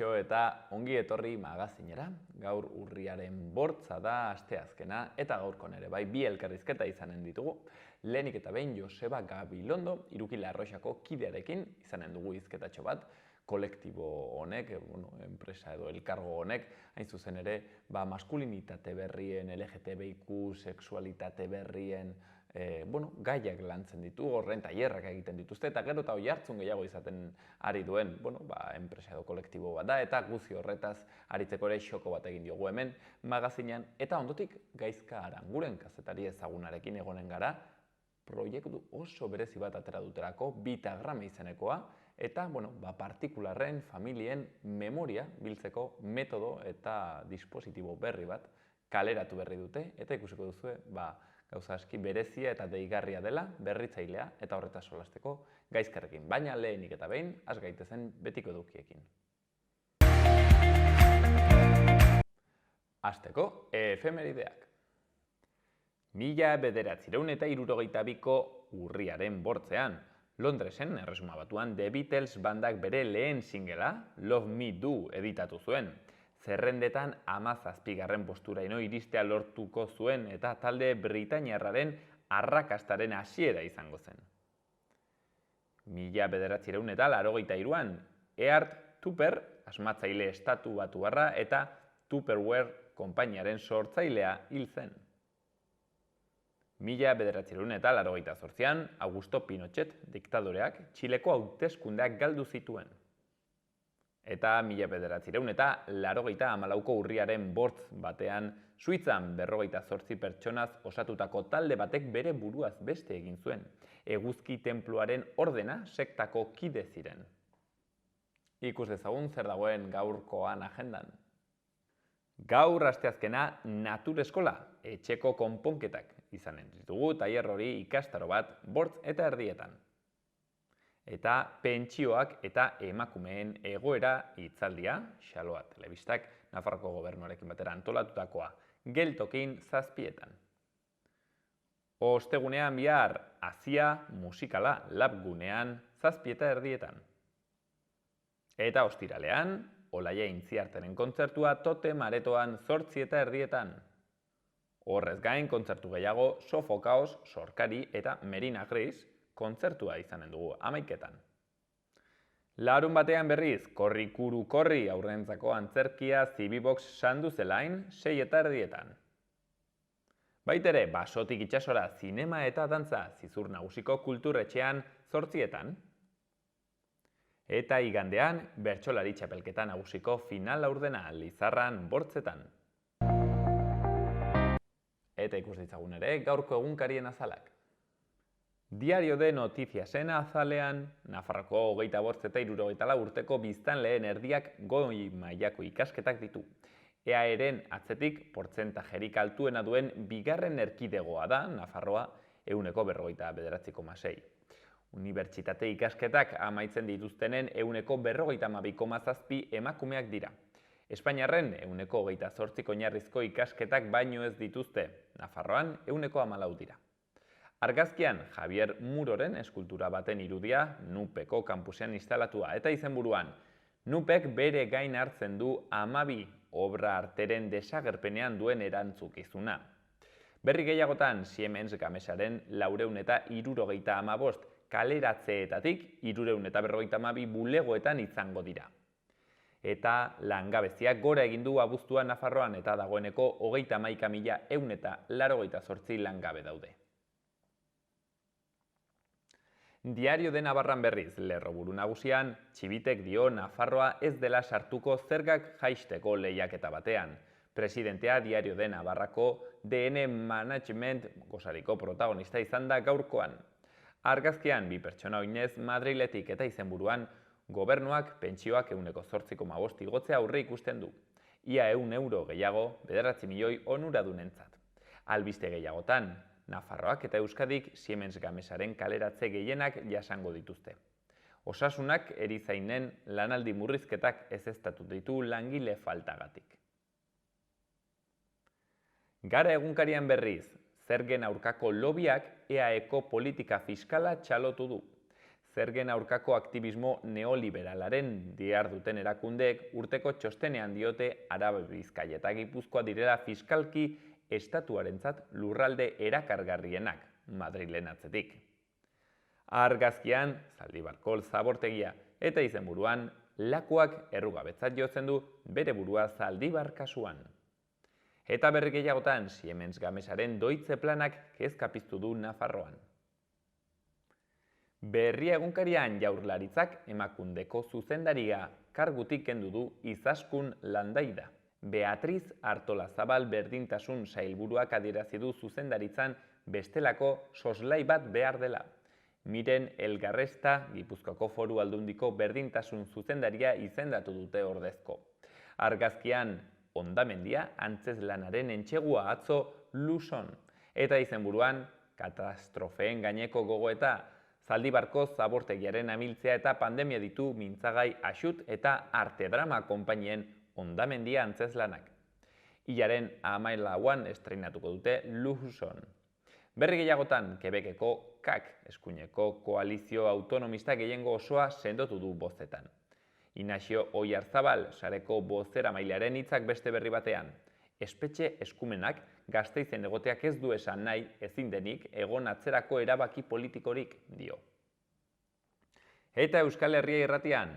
Kaixo eta ongi etorri magazinera. Gaur urriaren bortza da asteazkena eta gaurko ere bai bi elkarrizketa izanen ditugu. Lehenik eta behin Joseba Gabilondo, Irukila Arroxako kidearekin izanen dugu hizketatxo bat. Kolektibo honek, enpresa edo elkargo honek, hain zuzen ere, maskulinitate berrien, LGTBIQ, sexualitate berrien, gaiak lantzen ditu, horren tailerrak egiten dituzte, eta gero eta oihartzun gehiago izaten ari duen, enpresa edo kolektibo bat da, eta guzti horretaz aritzeko ere xoko bat egin diogu hemen magazinean, eta ondotik Gaizka Aranguren kazetari ezagunarekin egonen gara, proiektu oso berezi bat atera duterako, Bitagrama izenekoa, eta partikularren, familien memoria biltzeko metodo eta dispositibo berri bat kaleratu berri dute, eta ikusiko duzue, gauza aski berezia eta deigarria dela, berritzailea eta horretaz solasteko Gaizkarrekin. Baina lehenik eta behin, has gaitezen betiko edukiekin. Hasteko, efemerideak. 1962ko urriaren bortzean, Londresen, Erresuma Batuan, The Beatles bandak bere lehen singela, Love Me Do, editatu zuen. Zerrendetan 17. posturaino iristea lortuko zuen eta talde britainiarraren arrakastaren hasiera izango zen. 1983an, Earth Tupper, asmatzaile estatu batuarra eta Tupperware konpainiaren sortzailea hil zen. 1988an, Augusto Pinochet diktadoreak Txileko hauteskundeak galdu zituen. Eta 1994ko urriaren bortz batean, Suitzan 58 pertsonaz osatutako talde batek bere buruaz beste egin zuen. Eguzki tenpluaren ordena sektako kide ziren. Ikus dezagun zer dagoen gaurkoan agendan. Gaur asteazkena Natur Eskola, etxeko konponketak izanen ditugu, tailer hori ikastaro bat, bortz eta erdietan. Eta pentsioak eta emakumeen egoera hitzaldia, Xaloa Telebistak, Nafarroko gobernuarekin batera antolatutakoa, geltokin 7:00. Ostegunean bihar, Azia musikala Labgunean 7:30. Eta ostiralean, Olaia Intziarteren kontzertua Totem Aretoan 8:30. Horrez gain, kontzertu gehiago Sofokaos, Sorkari eta Merina Gris kontzertua izanen dugu 11:00. Larun batean berriz, Korri Kuru Korri aurrentzako antzerkia Zibibox Sanduzelain 6:30. Baitere, Basotik itsasora zinema eta dantza Zizur Nagusiko Kulturretxean 8:00. Eta igandean, Bertsolari Txapelketa Nagusiko final laurdena Lizarran 8:00. Eta ikus ditzagun ere, gaurko egunkarien azalak. Diario de Notiziasen azalean, Nafarroko 25 eta 64 urteko biztanleen erdiak goi mailako ikasketak ditu. EAEren atzetik portzentajerik altuena duen bigarren erkidegoa da, Nafarroa 49,6. Unibertsitate ikasketak amaitzen dituztenen 52,7 emakumeak dira. Espainiarren 28 oinarrizko ikasketak baino ez dituzte, Nafarroan 14 dira. Argazkian, Javier Muroren eskultura baten irudia Nupeko kampusean instalatua eta izenburuan, Nupek bere gain hartzen du 12 obra arteren desagerpenean duen erantzukizuna. Berri gehiagotan, Siemens Gamesaren 475 kaleratzeetatik 352 bulegoetan izango dira. Eta langabeziak gora egin du abuztuan Nafarroan eta dagoeneko 31.188 langabe daude. Diario de Navarran berriz, lerroburu nagusian, Txibitek dio Nafarroa ez dela sartuko zergak jaisteko lehiaketa batean. Presidentea Diario de Navarrako DN Management gozariko protagonista izan da gaurkoan. Argazkian, 2 pertsona oinez Madriletik eta izenburuan, gobernuak pentsioak 8,5 igotzea aurre ikusten du. Ia 100 euro gehiago, 9 milioi onuradunentzat. Albiste gehiagotan, Nafarroak eta Euskadik Siemens Gamesaren kaleratze gehienak jasango dituzte. Osasunak erizainen lanaldi murrizketak ezeztatu ditu langile faltagatik. Gara egunkarian berriz, zergen aurkako lobiak EAEko politika fiskala txalotu du. Zergen aurkako aktivismo neoliberalaren diharduten erakundeek urteko txostenean diote Araba Bizkaia eta Gipuzkoa direla fiskalki estatuarentzat lurralde erakargarrienak Madrilen atzetik. Argazkian, Zaldibarko zabortegia eta izenburuan, Lakuak errugabetzat jotzen du bere burua Zaldibar kasuan. Eta berri gehiagotan, Siemens Gamesaren doitze planak kezkapiztu du Nafarroan. Berria egunkarian Jaurlaritzak Emakundeko zuzendaria kargutik kendu du Izaskun Landaida. Beatriz Artolazabal berdintasun sailburuak adierazi du zuzendaritzan bestelako soslai bat behar dela. Miren Elgarresta, Gipuzkoako Foru Aldundiko berdintasun zuzendaria izendatu dute ordezko. Argazkian hondamendia antzezlanaren entxegua atzo Luson. Eta izenburuan katastrofeen gaineko gogoeta, Zaldibarko zabortegiaren amiltzea eta pandemia ditu mintzagai Axut eta Artedrama konpainien hondamendia antzezlanak. Hilaren 14an estreinatuko dute Luson. Berri gehiagotan, Quebeceko CAC, eskuineko koalizio autonomista gehiengo osoa sendotu du bozetan. Inaxio Oiarzabal, sareko bozera mailaren hitzak beste berri batean. Espetxe eskumenak Gasteizen egoteak ez du esan nahi ezin denik egon atzerako erabaki politikorik dio. Eta Euskal Herria irratian,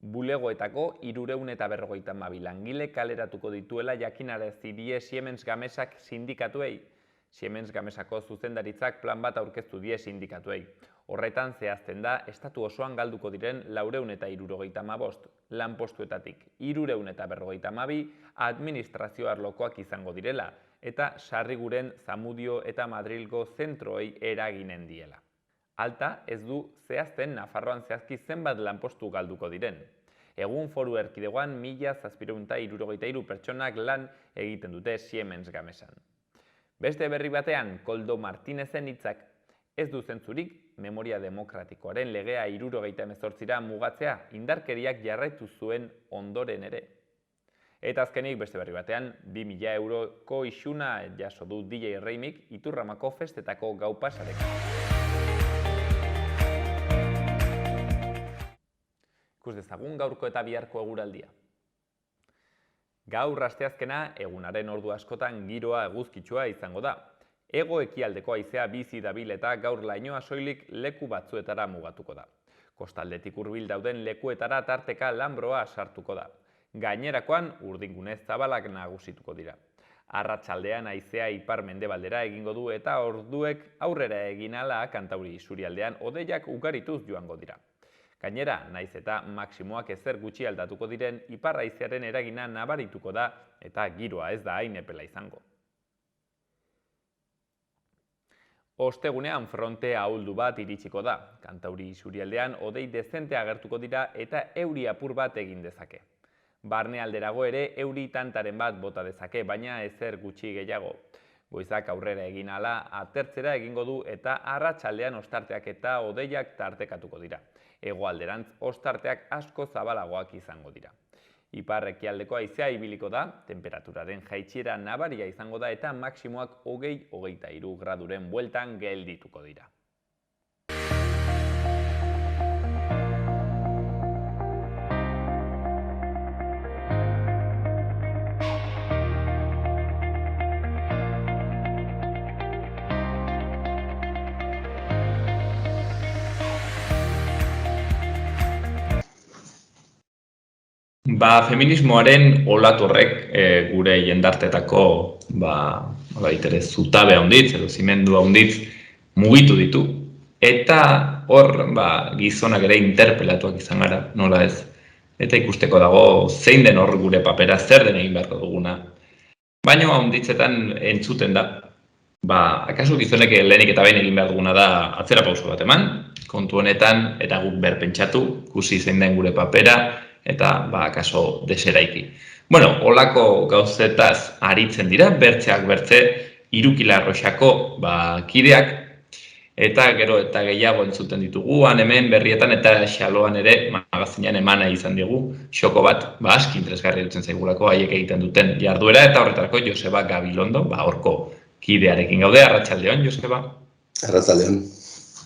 bulegoetako 352 langile kaleratuko dituela jakinarazi die Siemens Gamesak sindikatuei. Siemens Gamesako zuzendaritzak plan bat aurkeztu die sindikatuei. Horretan zehazten da, estatu osoan galduko diren 475 lanpostuetatik 352 administrazio arlokoak izango direla, eta Sarriguren, Zamudio eta Madrilgo zentroei eraginen diela. Alta ez du zehazten Nafarroan zehazki zenbat lanpostu galduko diren. Egun Foru Erkidegoan 1763 pertsonak lan egiten dute Siemens Gamesan. Beste berri batean, Koldo Martinezen hitzak ez du zentzurik Memoria Demokratikoaren legea 78ra mugatzea indarkeriak jarraitu zuen ondoren ere. Eta azkenik beste berri batean, 2.000 euroko isuna jaso du DJ Reimik Iturramako festetako gau pasarek. Ikus dezagun gaurko eta biharko eguraldia. Gaur asteazkena egunaren ordu askotan giroa eguzkitsua izango da. Hego-ekialdeko haizea bizi dabil eta gaur lainoa soilik leku batzuetara mugatuko da. Kostaldetik hurbil dauden lekuetara tarteka lanbroa sartuko da. Gainerakoan urdingune zabalak nagusituko dira. Arratsaldean haizea ipar-mendebaldera egingo du eta orduek aurrera egin ahala Kantauri isurialdean hodeiak ugarituz joango dira. Gainera, naiz eta maksimoak ezer gutxi aldatuko diren, ipar haizearen eragina nabarituko da eta giroa ez da hain epela izango. Ostegunean fronte ahuldu bat iritsiko da. Kantauri isurialdean hodei dezente agertuko dira eta euri apur bat egin dezake. Barnealderago ere euri tantaren bat bota dezake, baina ezer gutxi gehiago. Goizak aurrera egin ahala atertzera egingo du eta arratsaldean ostarteak eta hodeiak tartekatuko dira. Hegoalderantz ostarteak asko zabalagoak izango dira. Ipar-ekialdeko haizea ibiliko da, temperaturaren jaitsiera nabaria izango da eta maksimoak 20-23 graduren bueltan geldituko dira. Feminismoaren olatu horrek gure jendartetako zutabe handitz edo zimendu handitz mugitu ditu eta hor gizonak ere interpelatuak izan gara, nola ez. Eta ikusteko dago zein den hor gure papera, zer den egin beharko duguna. Baina handitzetan entzuten da, akaso gizonek lehenik eta behin egin behar duguna da atzera pauso bat eman, kontu honetan eta guk berpentsatu, ikusi zein den gure papera, eta akaso deseraiki. Holako gauzetaz aritzen dira, bertzeak bertze, Irukilarroxako kideak, eta gero eta gehiago entzuten ditugu, hemen berrietan eta xaloan ere magazinean emana izan digu, xoko bat aski interesgarri dutzen zaigulako haiek egiten duten jarduera, eta horretarako Joseba Gabilondo, horko kidearekin gaude. Arratsaldeon, Joseba. Arratsaldeon.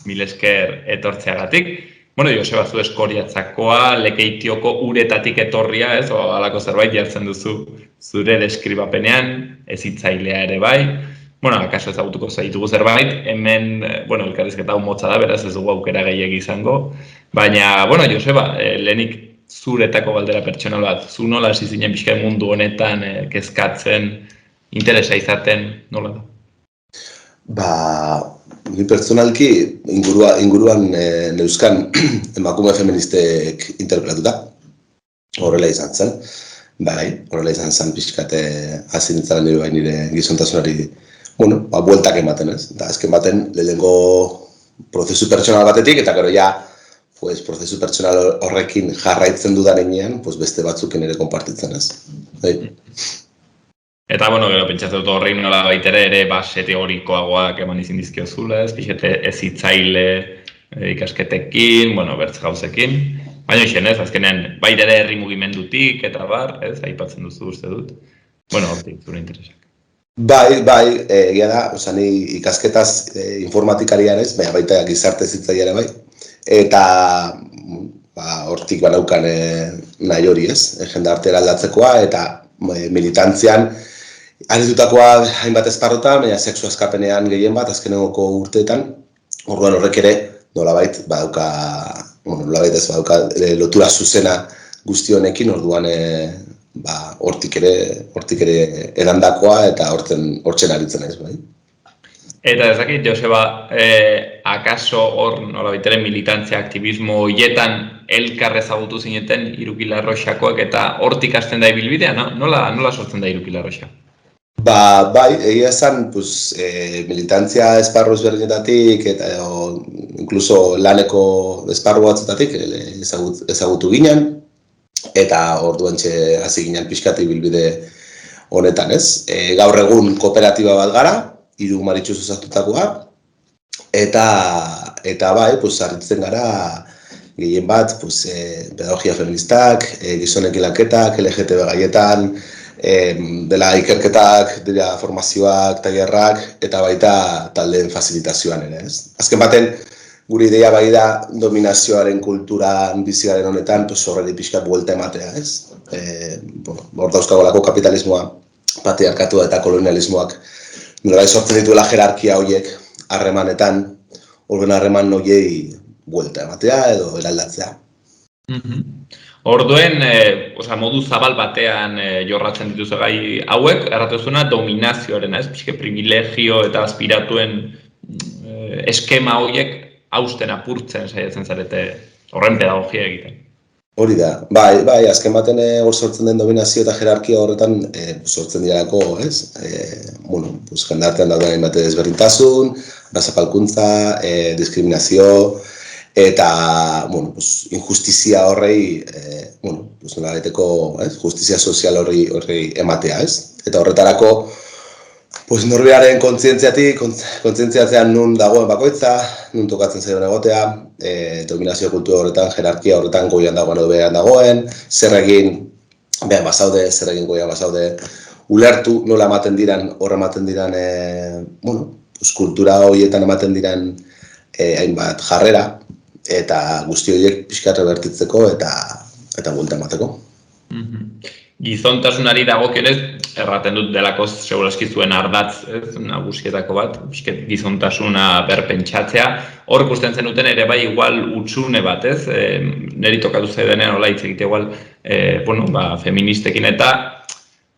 mil esker etortzeagatik. Bueno, Joseba, zu Eskoriatzakoa, Lekeitioko uretatik etorria, ez? O halako zerbait jartzen duzu zure deskribapenean, hezitzailea ere bai. Bueno, akaso ezagutuko zaitugu zerbait, hemen, bueno, elkarrizketa hau motza da, beraz ez dugu aukera gehiegi izango. Baina, bueno, Joseba, lehenik zuretako galdera pertsonal bat, zu nola hasi zinen pixka mundu honetan kezkatzen, interesa izaten, nola da? Ba, ni pertsonalki inguruan neuzkan emakume feministek interpelatuta. Horrela izan zen. Bai, horrela izan zen pixkate hasi nintzaren nire gizontasunari, bueno, bueltak ematen, ez? Eta azken baten lehenengo prozesu pertsonal batetik, eta gero ja, pues, prozesu pertsonal horrekin jarraitzen dudanean, pues, beste batzuken ere konpartitzen, ez? Bai. Eta, bueno, gero pentsatzen dut horrein nola baitere ere base teorikoagoak eman izin dizkiozula, ez? Pixete hezitzaile ikasketekin, bueno, bertz gauzekin. Baina isen, ez? Azkenean, baita ere herri mugimendutik eta bar, ez? Aipatzen duzu uste dut. Bueno, hortik, zure interesak. Bai, egia da, oza, ni ikasketaz informatikarian ez, baina baita gizarte hezitzaile ere bai. Eta hortik banaukan nahi hori ez, jendartea aldatzekoa eta militantzian aritutakoa hainbat esparrotan, baina sexu askapenean gehien bat, azkenengoko urteetan, orduan horrek ere nolabait badauka, lotura zuzena guzti honekin, orduan hortik ere edandakoa eta hortzen aritzen naiz, bai. Eta ez dakit, Joseba, akaso hor nolabait ere militantzia aktivismo horietan elkar ezagutu zineten Irukilarroxakoak eta hortik hasten da ibilbidea, no? Nola sortzen da Irukilarroxa? Bai, egia esan, militantzia esparru ezberdinetatik eta incluso laneko esparru batzutatik ezagutu ginen, eta orduantxe hasi ginen pixkat ibilbide honetan, ez? Gaur egun kooperatiba bat gara, 3 maritxuz osatutakoa, eta bai, harritzen gara gehien bat, pedagogia feministak, gizonekin lanketak, LGTB gaietan, dela ikerketak, dela formazioak, tailerrak, eta baita taldeen fasilitazioan ere, ez? Azken baten, gure ideia bai da dominazioaren kulturan bizigaren honetan, horreli pixkat buelta ematea, ez? Hor dauzkagolako kapitalismoa, patriarkatua eta kolonialismoak, nolabait sortzen dituela jerarkia horiek harremanetan, horren harreman horiei buelta ematea edo eraldatzea. Orduen, modu zabal batean jorratzen dituzu gai hauek, erratuzuna dominazioaren, ez? Pixke privilegio eta aspiratuen eskema horiek hausten apurtzen saiatzen zarete horren pedagogia egiten. Hori da, bai, azken baten hor sortzen den dominazio eta jerarkia horretan sortzen direlako, ez? Jendartean dauden hainbat desberdintasun, bazapalkuntza, diskriminazio, eta, injustizia horrei, nolabaiteko, justizia sozial horrei ematea, ez? Eta horretarako, norberaren kontzientziatzean nun dagoen bakoitza, nun tokatzen zaion egotea, dominazio kultura horretan, jerarkia horretan goian dagoen edo behean dagoen, zer egin behan bazaude, zer egin goian bazaude, ulertu nola ematen diran, kultura horietan ematen diran hainbat jarrera, eta guzti horiek pixkat rebertitzeko eta buelta emateko. Gizontasunari dagokionez, erraten dut delako seguraski zuen ardatz, nagusietako bat, gizontasuna berpentsatzea. Hor ikusten zenuten ere bai igual hutsune bat, ez? Neri tokatu zaidenean hola hitz egite igual, feministekin eta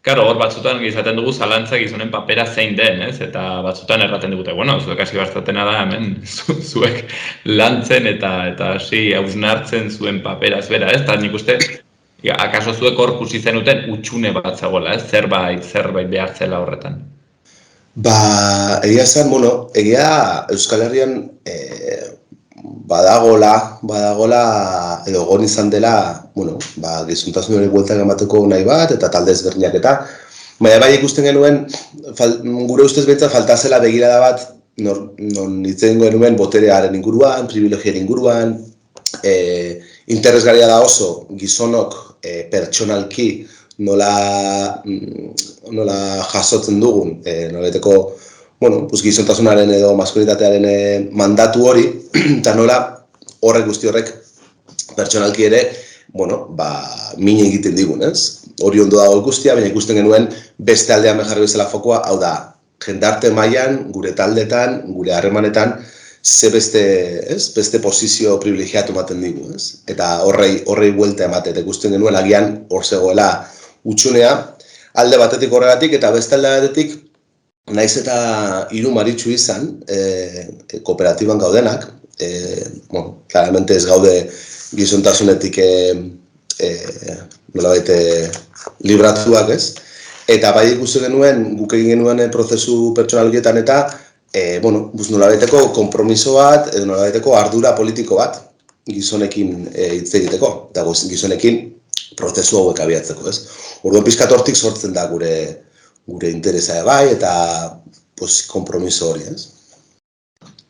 Karo, hor batzutan izaten dugu zalantza gizonen papera zein den, ez? Eta batzutan erraten digute, zuek hasi bastatena da, hemen zuek lantzen eta hasi hausnartzen zuen papera zbera, ez? Eta nik uste, akaso zuek hor kusi zenuten hutsune bat zagoela, ez? Zerbait behartzela horretan. Egia esan, egia Euskal Herrian badagola, edo egon izan dela, gizontasun hori bueltak emateko nahi bat, eta talde ezberdinak eta, bai ikusten genuen, gure ustez behintzat falta zela begirada bat, non hitzen genuen boterearen inguruan, privilegiaren inguruan, interesgarria da oso gizonok pertsonalki nola jasotzen dugun, nolaiteko bueno, pues gizontasunaren edo maskulinitatearen mandatu hori, eta nola horrek guzti horrek pertsonalki ere, bueno, min egiten digun, ez? Hori ondo dago guztia, baina ikusten genuen beste aldean jarri bezala fokoa, hau da, jendarte mailan, gure taldetan, gure harremanetan, ze beste posizio privilegiatu ematen digu, ez? Eta horrei buelta emate, eta ikusten genuen agian hor zegoela utxunea, alde batetik horregatik, eta beste alde batetik, naiz eta hiru maritxu izan, kooperatiban gaudenak, bueno, claramente ez gaude gizontasunetik nolabait libratuak, ez? Eta bai ikusi genuen, guk egin genuen prozesu pertsonalietan eta bueno, nolabaiteko konpromiso bat, edo nolabaiteko ardura politiko bat gizonekin hitz egiteko, eta gizonekin prozesu hauek abiatzeko, ez? Orduan pixkat hortik sortzen da gure interesa bai, eta konpromiso hori, ez?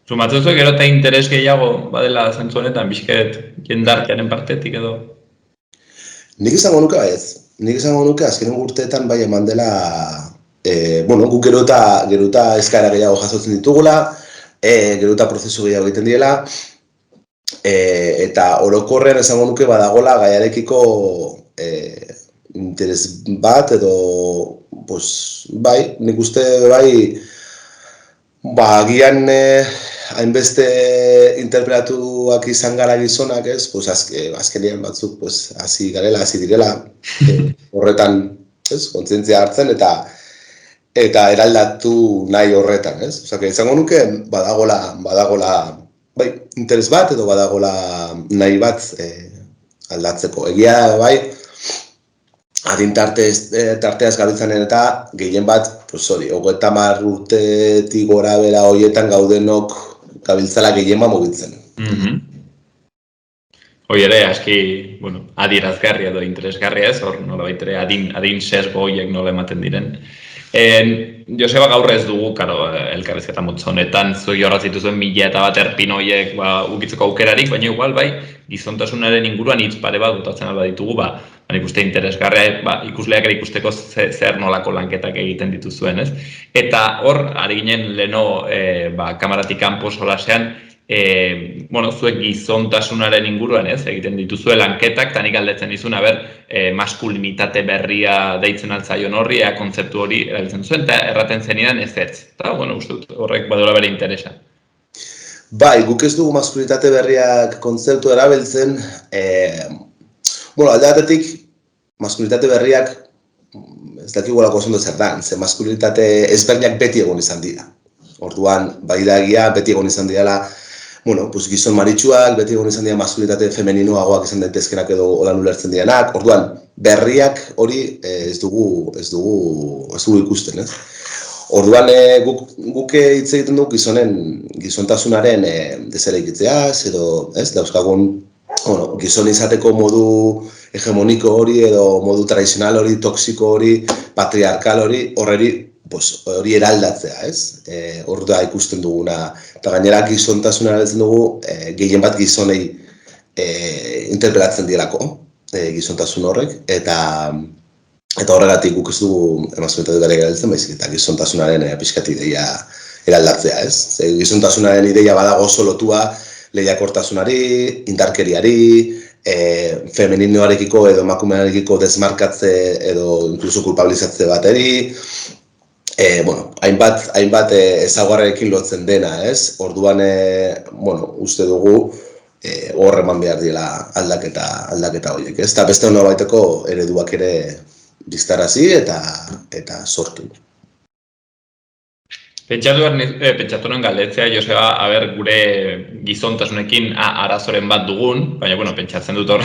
Sumatzen zuen gero eta interes gehiago badela zentzu honetan, bizket jendartearen partetik edo? Nik izango nuke bai ez. Nik izango nuke azkenen urteetan bai eman dela, bueno, guk gero eta eskaera gehiago jasotzen ditugula, gero eta prozesu gehiago egiten diela, eta orokorrean esango nuke badagola gaiarekiko interes bat edo, bai, nik uste bai, agian hainbeste interpretatuak izan gara gizonak, ez? Azkenean batzuk hasi garela, hasi direla horretan, ez? Kontzientzia hartzen eta eraldatu nahi horretan, ez? Osea, izango nuke badagola bai, interes bat edo badagola nahi bat aldatzeko. Egia bai, adin tarteaz gabiltzanen eta gehien bat, hori, 30 urtetik gora bera horietan gaudenok gabiltzala gehien bat mobiltzen. Hoi ere, aski, bueno, adierazgarria edo interesgarria ez, hor nolabait ere adin sesgo horiek nola ematen diren. Joseba gaur ez dugu, elkarrizketa motzo honetan, zuek jorra zituzuen 1001 erpin horiek ukitzeko aukerarik, baina igual bai, gizontasunaren inguruan hitz pare bat botatzen alba ditugu, nik uste interesgarria, ikusleak ere ikusteko zer nolako lanketak egiten dituzuen, ez? Eta hor, ari ginen leno kamaratik kanpo solasean, bueno, zuek gizontasunaren inguruan, ez? Egiten dituzue lanketak, eta nik galdetzen dizun, maskulinitate berria deitzen altzaion horri, kontzeptu hori erabiltzen zuen, eta erraten zenidan ez. Eta, bueno, uste dut, horrek badola bere interesa. Bai, guk ez dugu maskulitate berriak kontzeptu erabiltzen, bueno, alde batetik, maskulitate berriak ez dakigulako oso ondo zer da, ze maskulitate ezberdinak beti egon izan dira. Orduan, bai da egia, beti egon izan direla, bueno, gizon maritsuak, beti egon izan dira maskulitate femeninoagoak izan daitezkenak edo holan ulertzen direnak. Orduan, berriak hori ez dugu ikusten, ez? Orduan, guk hitz egiten dugu gizontasunaren desereikitzeaz, edo, ez, dauzkagun, bueno, gizon izateko modu hegemoniko hori edo modu tradizional hori, toksiko hori, patriarkal hori, hori eraldatzea, ez? Hor da ikusten duguna, eta gainera gizontasuna erabiltzen dugu, gehien bat gizonei interpelatzen dielako, gizontasun horrek, eta horregatik guk ez dugu maskulinitatea berriak erabiltzen, baizik eta gizontasunaren pixkat ideia eraldatzea, ez? Gizontasunaren ideia badago oso lotua lehiakortasunari, indarkeriari, femeninoarekiko edo emakumearekiko desmarkatze edo inkluso kulpabilizatze bateri, bueno, hainbat ezaugarriekin lotzen dena, ez? Orduan, bueno, uste dugu hor eman behar dira aldaketa horiek, ez? Eta beste norabaiteko ereduak ere biztarazi eta sortu. Pentsatu nuen galdetzea, Joseba, gure gizontasunekin arazoren bat dugun, baina, bueno, pentsatzen dut hor,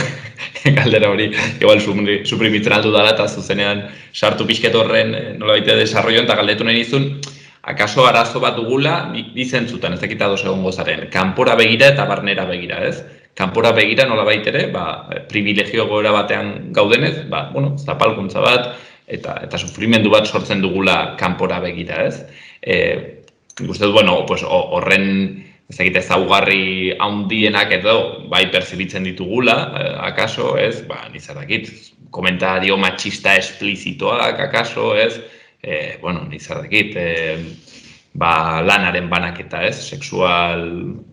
galdera hori, igual suprimitzen aldu dara, eta zuzenean sartu pixket horren nola baite desarroioan, eta galdetu nahi nizun, akaso arazo bat dugula, bizentzutan, ez dakita dos egon gozaren, kanpora begira eta barnera begira, ez? Kanpora begira nola baitere, privilegio goera batean gaudenez, bueno, zapalkuntza bat, eta sufrimendu bat sortzen dugula kanpora begira, ez? Uste dut, bueno, horren ezaugarri handienak edo bai perzibitzen ditugula, akaso, ez? Nizardakit, komentario machista esplizitoak, akaso, ez? Bueno, nizardakit, lanaren banaketa, ez? Sexual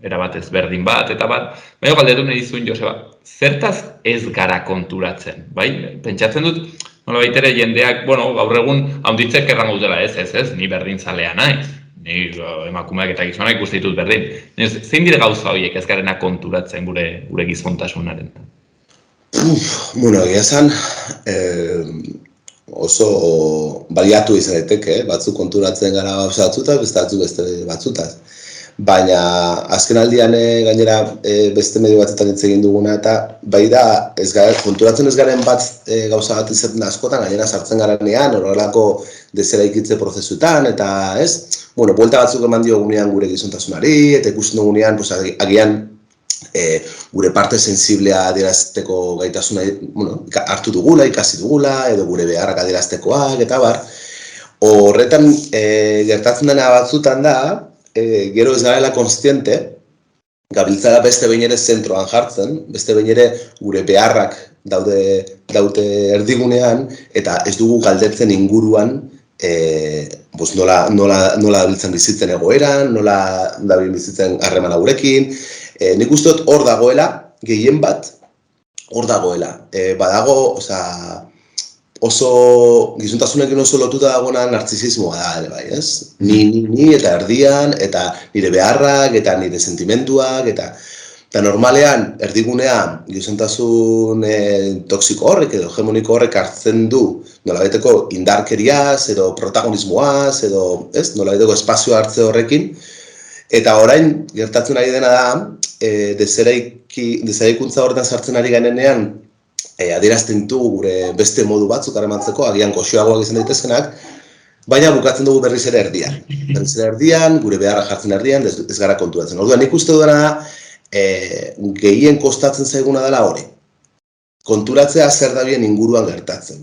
erabatez berdin bat, eta bat. Baina galdetu nahi dizun, Joseba, zertaz ez gara konturatzen, bai? Pentsatzen dut, nola baitere jendeak, gaur egun haunditzek errango dutela, ez, ni berdintzalea naiz. Ni emakumeak eta gizonak ikuste ditut berdin. Zein dire gauza horiek ez garena konturatzen gure gizontasunaren? Egia esan, oso baliatu izan daiteke, batzuk konturatzen gara gauza batzutaz, beste batzutaz. Baina azken aldian gainera beste medio batetan hitz egin duguna eta bai da konturatzen ez garen bat gauza bat izaten askotan, gainera sartzen garanean, horrelako deseraikitze prozesuetan eta buelta batzuk eman diogunean gure gizontasunari eta ikusten dugunean agian gure parte sensiblea adierazteko gaitasuna hartu dugula, ikasi dugula, edo gure beharrak adieraztekoak eta bar. Horretan gertatzen dena batzutan da, gero ez garela konstiente, gabiltzara beste behin ere zentroan jartzen, beste behin ere gure beharrak daute erdigunean, eta ez dugu galdetzen inguruan nola biltzen bizitzen egoeran, nola dabil bizitzen harremana gurekin. Nik uste dut hor dagoela, gehien bat, hor dagoela. Badago, oso gizuntasunekin oso lotuta dagoena narcisismoa da ere bai, ez? Ni eta erdian, eta nire beharrak, eta nire sentimenduak, eta normalean erdigunea gizontasun toksiko horrek edo hegemoniko horrek hartzen du nolabaiteko indarkeriaz edo protagonismoaz edo nolabaiteko espazioa hartze horrekin. Eta orain gertatzen ari dena da, deseraikuntza horretan sartzen ari garenean adierazten ditugu gure beste modu batzuk harremantzeko, agian goxoagoak izan daitezkenak, baina bukatzen dugu berriz ere erdian. Berriz ere erdian, gure beharra jartzen erdian, ez gara konturatzen. Orduan, nik uste dudana da, gehien kostatzen zaiguna dela hori. Konturatzea zer da bien inguruan gertatzen.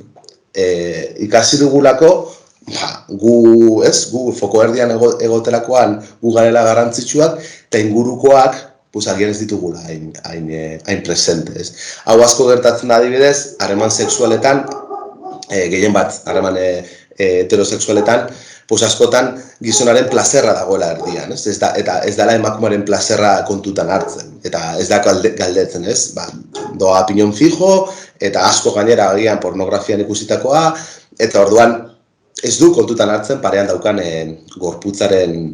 Ikasi dugulako, gu foko erdian egoterakoan gu garela garrantzitsuak, eta ingurukoak agian ez ditugula hain presente. Hau asko gertatzen da adibidez, harreman sexualetan, gehien bat, harreman heterosexualetan, askotan gizonaren plazerra dagoela erdian, eta ez dela emakumearen plazerra kontutan hartzen, eta ez da galdetzen, doa pinon fijo, eta asko gainera agian pornografian ikusitakoa, eta orduan ez du kontutan hartzen parean daukan gorputzaren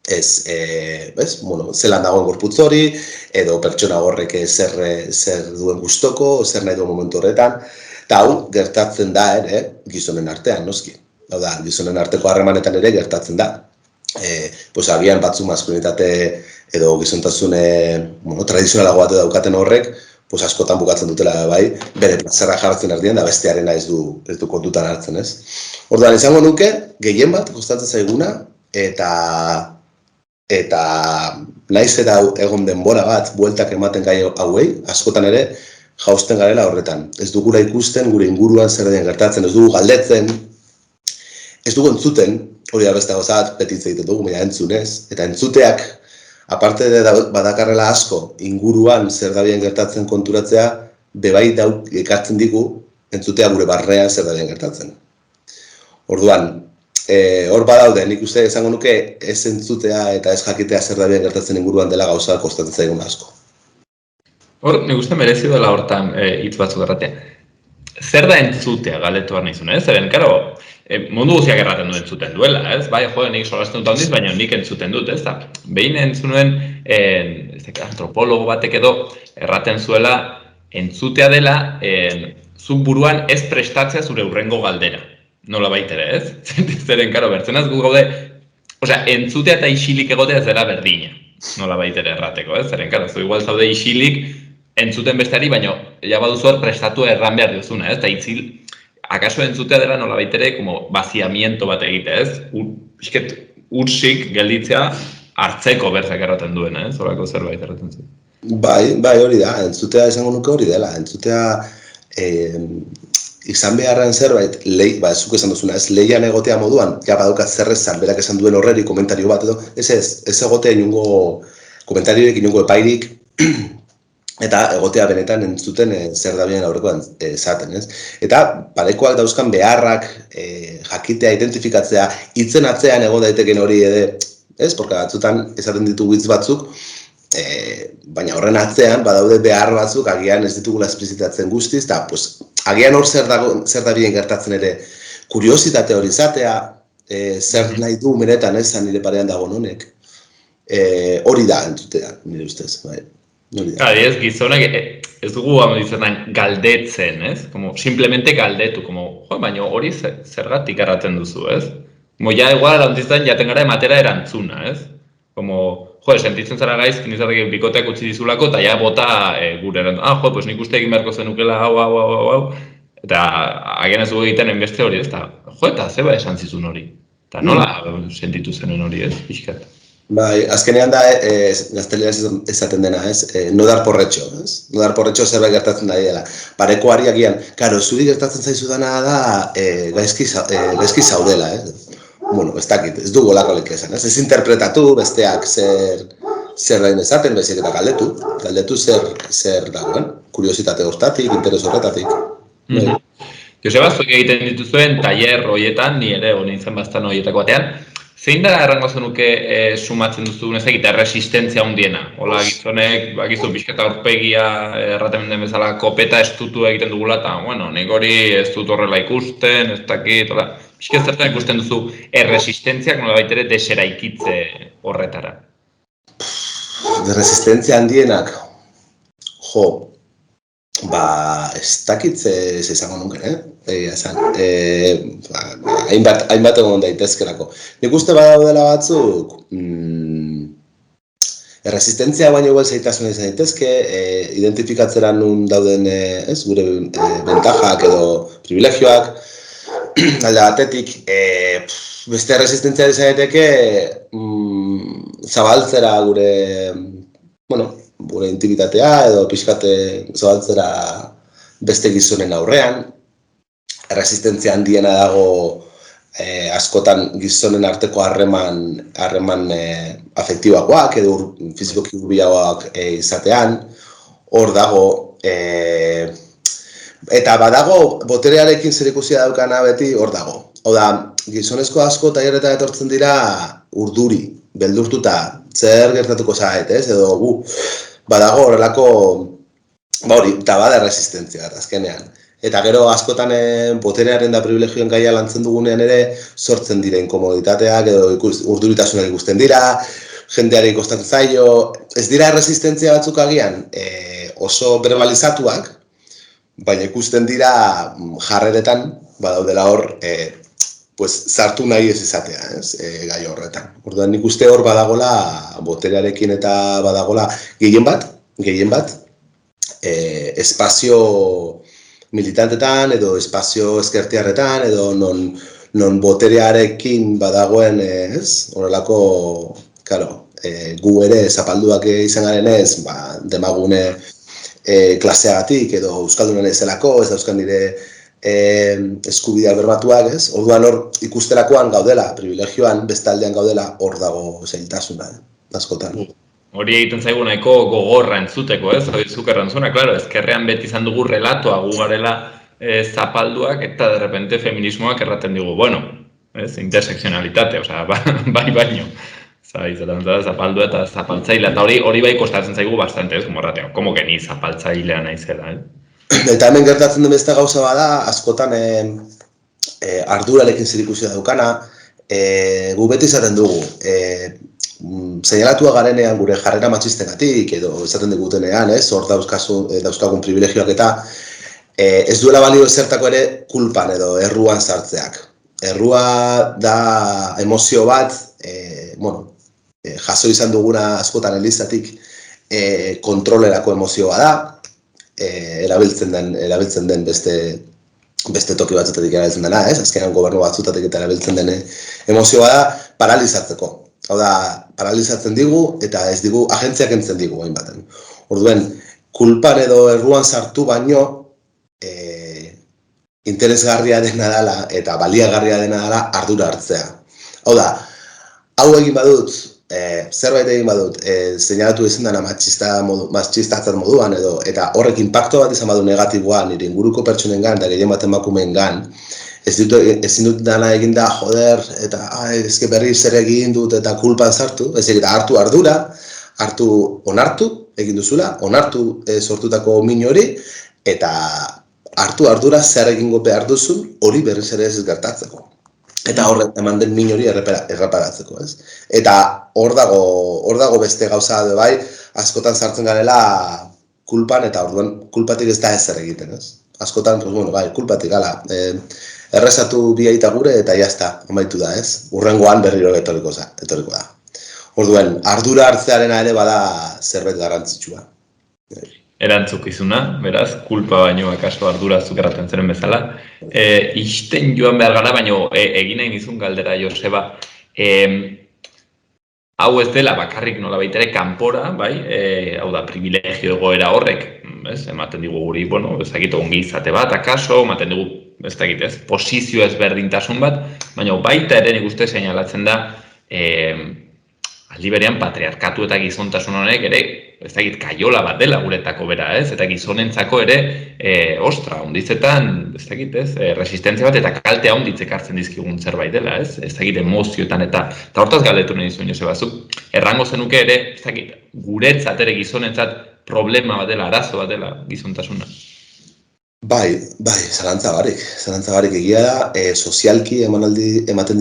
zelan dagoen gorputz hori, edo pertsona horrek zer duen gustoko, zer nahi duen momentu horretan, eta hau gertatzen da ere gizonen artean, noski. Hau da, gizonen arteko harremanetan ere gertatzen da. Agian batzu maskulinitate edo gizontasun tradizionalago bat daukaten horrek, askotan bukatzen dutela bai, bere plazerra jartzen erdian, da bestearena ez du kontutan hartzen, ez? Orduan, izango nuke, gehien bat kostatzen zaiguna, eta naiz eta egon denbora bat bueltak ematen gai hauei, askotan ere jausten garela horretan. Ez dugula ikusten, gure inguruan zer den gertatzen, ez dugu galdetzen, ez dugu entzuten, hori da beste gauzat, petitze egiten dugu, baina entzunez, eta entzuteak, aparte de badakarrela asko, inguruan zer dabien gertatzen konturatzea, bebai ekartzen digu, entzutea gure barrean zer dabien gertatzen. Orduan, hor badaude, nik uste esango nuke ez entzutea eta ez jakitea zer dabien gertatzen inguruan dela gauza kostatzen zaigun asko. Hor, nik uste merezi dela hortan hitz batzuk erratea. Zer da entzutea galdetu behar nizun, ez? Zeren, karo, mundu guziak erraten du entzuten duela, ez? Bai, nik solasten dut handiz, baina nik entzuten dut, ez da? Behin entzunuen antropologo batek edo erraten zuela entzutea dela zuk buruan ez prestatzea zure hurrengo galdera. Nola baitere, ez? Zeren, karo, bertzenaz gu gaude, entzutea eta isilik egotea ez dela berdina. Nola baitere errateko, ez? Zeren, karo, zu igual zaude isilik entzuten besteari, baina ja baduzu hor prestatu erran behar duzuna, ez? Eta itzil, akaso entzutea dela nola baitere, como vaciamiento bat egite, ez? Ursik gelditzea hartzeko bertzak erraten duena, ez? Horako zerbait erraten zuen. Bai, hori da, entzutea esango nuke hori dela, entzutea izan beharren zerbait, zuk esan duzuna, ez lehian egotea moduan, ja badaukat zerrezan, berak esan duen horreri komentario bat edo, ez egotea inungo komentariorik, inungo epairik, eta egotea benetan entzuten zer da bien aurrekoan esaten, ez? Eta parekoak dauzkan beharrak jakitea, identifikatzea, hitzen atzean egon daiteken hori ere, ez? Porque batzutan esaten ditugu hitz batzuk, baina horren atzean badaude behar batzuk agian ez ditugula esplizitatzen guztiz, eta pues, agian hor zer da bien gertatzen ere kuriositate hori izatea, zer nahi du benetan ez, nire parean dago honek. Hori da entzutea, nire ustez, bai. Ez, gizonak ez dugu izaten galdetzen, ez? Como, simplemente galdetu, como, baina hori zergatik erraten duzu, ez? Como, ja, igual, erantzizten, jaten gara ematera erantzuna, ez? Como, sentitzen zara gaizki, nizatek bikoteak utzi dizulako, eta ja bota gure erantzuna. Pues nik uste egin beharko zenukela, hau. Eta agian ez dugu egiten enbeste hori, ez? Eta zeba esan zizun hori. Eta nola sentitu zenuen hori, ez? Pixkat. Bai, azkenean da, gazteleraz esaten dena, ez? No dar por hecho, ez? No dar por hecho zerbait gertatzen da dela. Parekoari agian, karo, zuri gertatzen zaizu dana da gaizki zaudela, ez? Bueno, ez dakit, ez dugu lako lek esan, ez? Ez interpretatu besteak zer dain esaten, bezik eta galdetu zer dagoen, kuriositate hortatik, interes horretatik. Joseba, zuek egiten dituzuen tailer horietan, ni ere honi zen bastan horietako batean, zein da errango zenuke sumatzen duzu, ez egite, resistentzia handiena? Hola, gizonek, bakizu, pixketa aurpegia, erraten den bezala, kopeta estutu egiten dugula, eta, bueno, nik hori ez dut horrela ikusten, ez dakit, hola, pixket zertan ikusten duzu erresistentziak nola baitere deseraikitze horretara? Resistentzia handienak, ez dakit ez izango nuken, hainbat egon daitezkelako. Nik uste badaudela batzuk, erresistentzia baino igual zaitasun izan daitezke, identifikatzera nun dauden gure bentajak edo privilegioak, alde batetik, beste erresistentzia izan daiteke zabaltzera gure intimitatea edo pixkate zabaltzera beste gizonen aurrean. Erresistentzia handiena dago askotan gizonen arteko harreman afektiboakoak edo fizikoki hurbilagoak izatean. Hor dago, eta badago boterearekin zerikusia daukana beti hor dago. Hau da, gizonezko asko tailerretan etortzen dira urduri, beldurtuta, zer gertatuko zait, ez? Edo, badago horrelako, eta bada resistentzia, azkenean. Eta gero askotan boterearen da privilegioen gaia lantzen dugunean ere sortzen dira inkomoditateak edo urduritasunak ikusten dira, jendeari kostatzen zaio, ez dira resistentzia batzuk agian oso verbalizatuak, baina ikusten dira jarreretan, badaudela hor, sartu nahi ez izatea, gai horretan. Orduan nik uste hor badagola, boterearekin eta badagola gehien bat, espazio militantetan edo espazio ezkertiarretan edo non boterearekin badagoen, horrelako, gu ere zapalduak izan garen ez, demagune klaseagatik edo euskaldunen ezelako, ez dauzkan nire eskubidea berbatuak, ez? Orduan hor ikusterakoan gaudela, privilegioan, bestaldean gaudela, hor dago zailtasuna, askotan. Hori egiten zaigu nahiko gogorra entzuteko, ez? Hori zuk errantzuna, klaro, ezkerrean beti izan dugu relatoa gu garela zapalduak eta de repente feminismoak erraten digu, bueno, ez? Interseksionalitate, osea, bai baino. Izaten da, zapaldua eta zapaltzailea, eta hori bai kostatzen zaigu bastante, ez? Como erratea, como que ni zapaltzailea naizela, Eta hemen gertatzen den beste gauza bada, askotan ardurarekin zerikusia daukana, gu beti izaten dugu, seinalatua garenean gure jarrera matxistegatik edo esaten digutenean, hor dauzkagun privilegioak eta ez duela balio ezertako ere kulpan edo erruan sartzeak. Errua da emozio bat, jaso izan duguna askotan elizatik kontrolerako emozioa da, erabiltzen den beste toki batzuetatik erabiltzen dena, azkenean gobernu batzutatik eta erabiltzen den emozioa da paralizatzeko. Hau da, paralizatzen digu eta ez digu agentziak entzen digu hainbaten. Orduen, kulpan edo erruan sartu baino interesgarria dena dela eta baliagarria dena dela ardura hartzea. Hau da, hau egin badut, zerbait egin badut, seinalatu ezin dena matxistatzat moduan edo, eta horrek inpaktu bat izan badu negatiboa nire inguruko pertsonengan eta gehien bat emakumeengan, ezin dut dana eginda, joder, eta ezke berri zer egin dut eta kulpan sartu, eta hartu ardura, onartu egin duzula, onartu sortutako min hori, eta hartu ardura zer egingo behar duzun hori berriz ere ez gertatzeko. Eta hor eman den min hori erreparatzeko, ez? Eta hor dago beste gauza da bai, askotan sartzen garela kulpan, eta orduan kulpatik ez da ezer egiten, ez? Askotan, kulpatik, errezatu bi aita gure eta jazta, amaitu da, ez? Hurrengoan berriro etorriko da. Orduan, ardura hartzearena ere bada zerbait garrantzitsua. Erantzukizuna, beraz, kulpa baino akaso ardura zuk erraten zeren bezala. Isten joan behar gara, baino egin nahi nizun galdera, Joseba. Hau ez dela bakarrik nolabait ere kanpora, bai? Hau da, privilegio egoera horrek, ematen digu guri, ez dakit ongizate bat, akaso, ematen digu, ez dakit ez, posizio ezberdintasun bat, baina baita ere nik uste seinalatzen da, aldi berean patriarkatu eta gizontasun honek ere, ez dakit, kaiola bat dela guretako bera, ez? Eta gizonentzako ere, ostra, onditzetan, ez dakit, ez? Resistentzia bat eta kalte handitzek hartzen dizkigun zerbait dela, ez? Ez dakit, emozioetan eta hortaz galdetu nahi zuen, Joseba, zuk errango zenuke ere, ez dakit, guretzat ere gizonentzat problema bat dela, arazo bat dela gizontasuna. Bai, zalantza barik egia da, sozialki ematen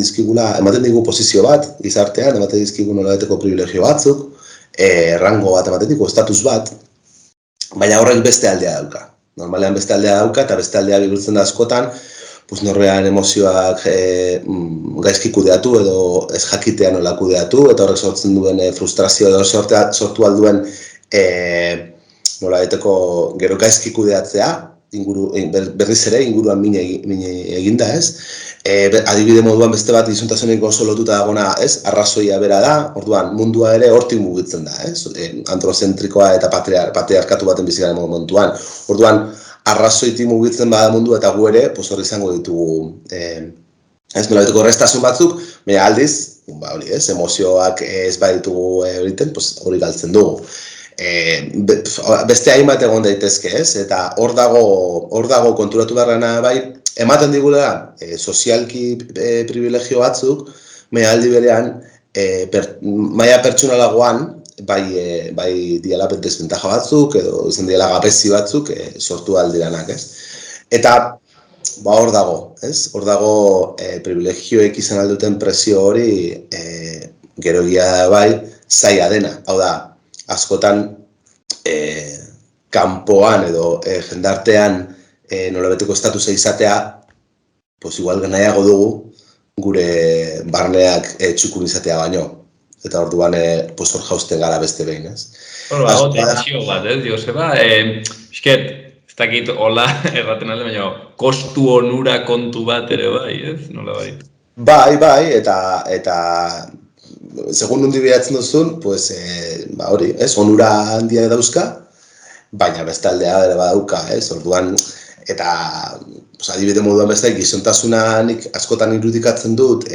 digu posizio bat, gizartean, ematen dizkigu nolabaiteko privilegio batzuk, rango bat ematen digu, status bat, baina horrek beste aldea dauka. Normalean beste aldea dauka, eta beste aldea bihurtzen da askotan, norrean emozioak gaizki kudeatu edo ez jakitea nola kudeatu, eta horrek sortzen duen frustrazio edo sortu alduen nolabaiteko gero gaizki kudeatzea, berriz ere inguruan min eginda, ez? Adibide moduan beste bat gizontasuneko oso lotuta dagona, ez? Arrazoia bera da, orduan mundua ere hortik mugitzen da, ez? Androzentrikoa eta patriarkatu baten bizi garen momentuan. Orduan, arrazoitik mugitzen bada mundu eta gu ere, hori izango ditugu, ez nolabiteko errestasun batzuk, baina aldiz, hori ez, emozioak ez baditugu egiten, hori galtzen dugu. Beste hainbat egon daitezke, ez? Eta hor dago konturatu beharrena bai, ematen digula sozialki privilegio batzuk, baina aldi berean maila pertsonalagoan bai diala desbentaja batzuk edo izan diala gabezi batzuk sortu aldiranak, ez? Eta hor dago, ez? Hor dago privilegioek izan alduten presio hori gero egia bai zaila dena, hau da, askotan kanpoan edo jendartean nolabeteko estatusa izatea, igual nahiago dugu gure barneak txukun izatea baino. Eta orduan hor jausten gara beste behin, ez? Hor tentsio bat, ez, Joseba? Esket, ez dakit hola erraten alde, baina kostu onura kontu bat ere bai, ez? Nola bai? Bai, eta segun nondi biratzen duzun, hori, onura handia dauzka, baina beste aldea ere badauka, orduan, eta adibide moduan beste gizontasunanik askotan irudikatzen dut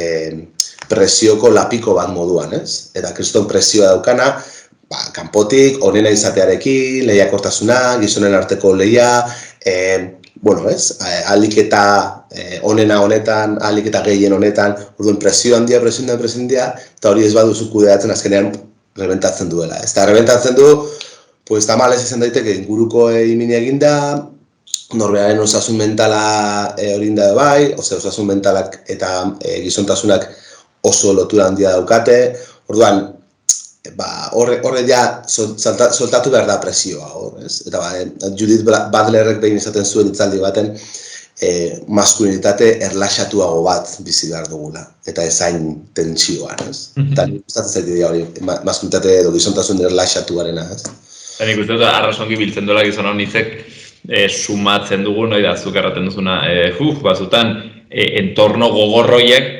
presioko lapiko bat moduan, ez? Eta kriston presioa daukana, kanpotik, onena izatearekin, lehiakortasuna, gizonen arteko lehia, ahalik eta onena honetan, ahalik eta gehien honetan, orduan presio handia, eta hori ez baduzu kudeatzen azkenean rebentatzen duela. Eta rebentatzen du, tamalez izan daiteke inguruko imini eginda, norberaren osasun mentala hori inda bai, osasun mentalak eta gizontasunak oso lotura handia daukate, orduan, horre ja soltatu behar da presioa, eta Judith Butlerrek behin izaten zuen hitzaldi baten maskulinitate erlaxatuago bat bizi behar dugula, eta ezain tentsioan, ez? Eta nik gustatzen zaitu dira hori, maskulinitate edo gizontasun erlaxatuarena, ez? Eta nik uste dut, arrazongi biltzen dola gizon honizek sumatzen dugu, noi da, zuk erraten duzuna, bazutan, entorno gogorroiek,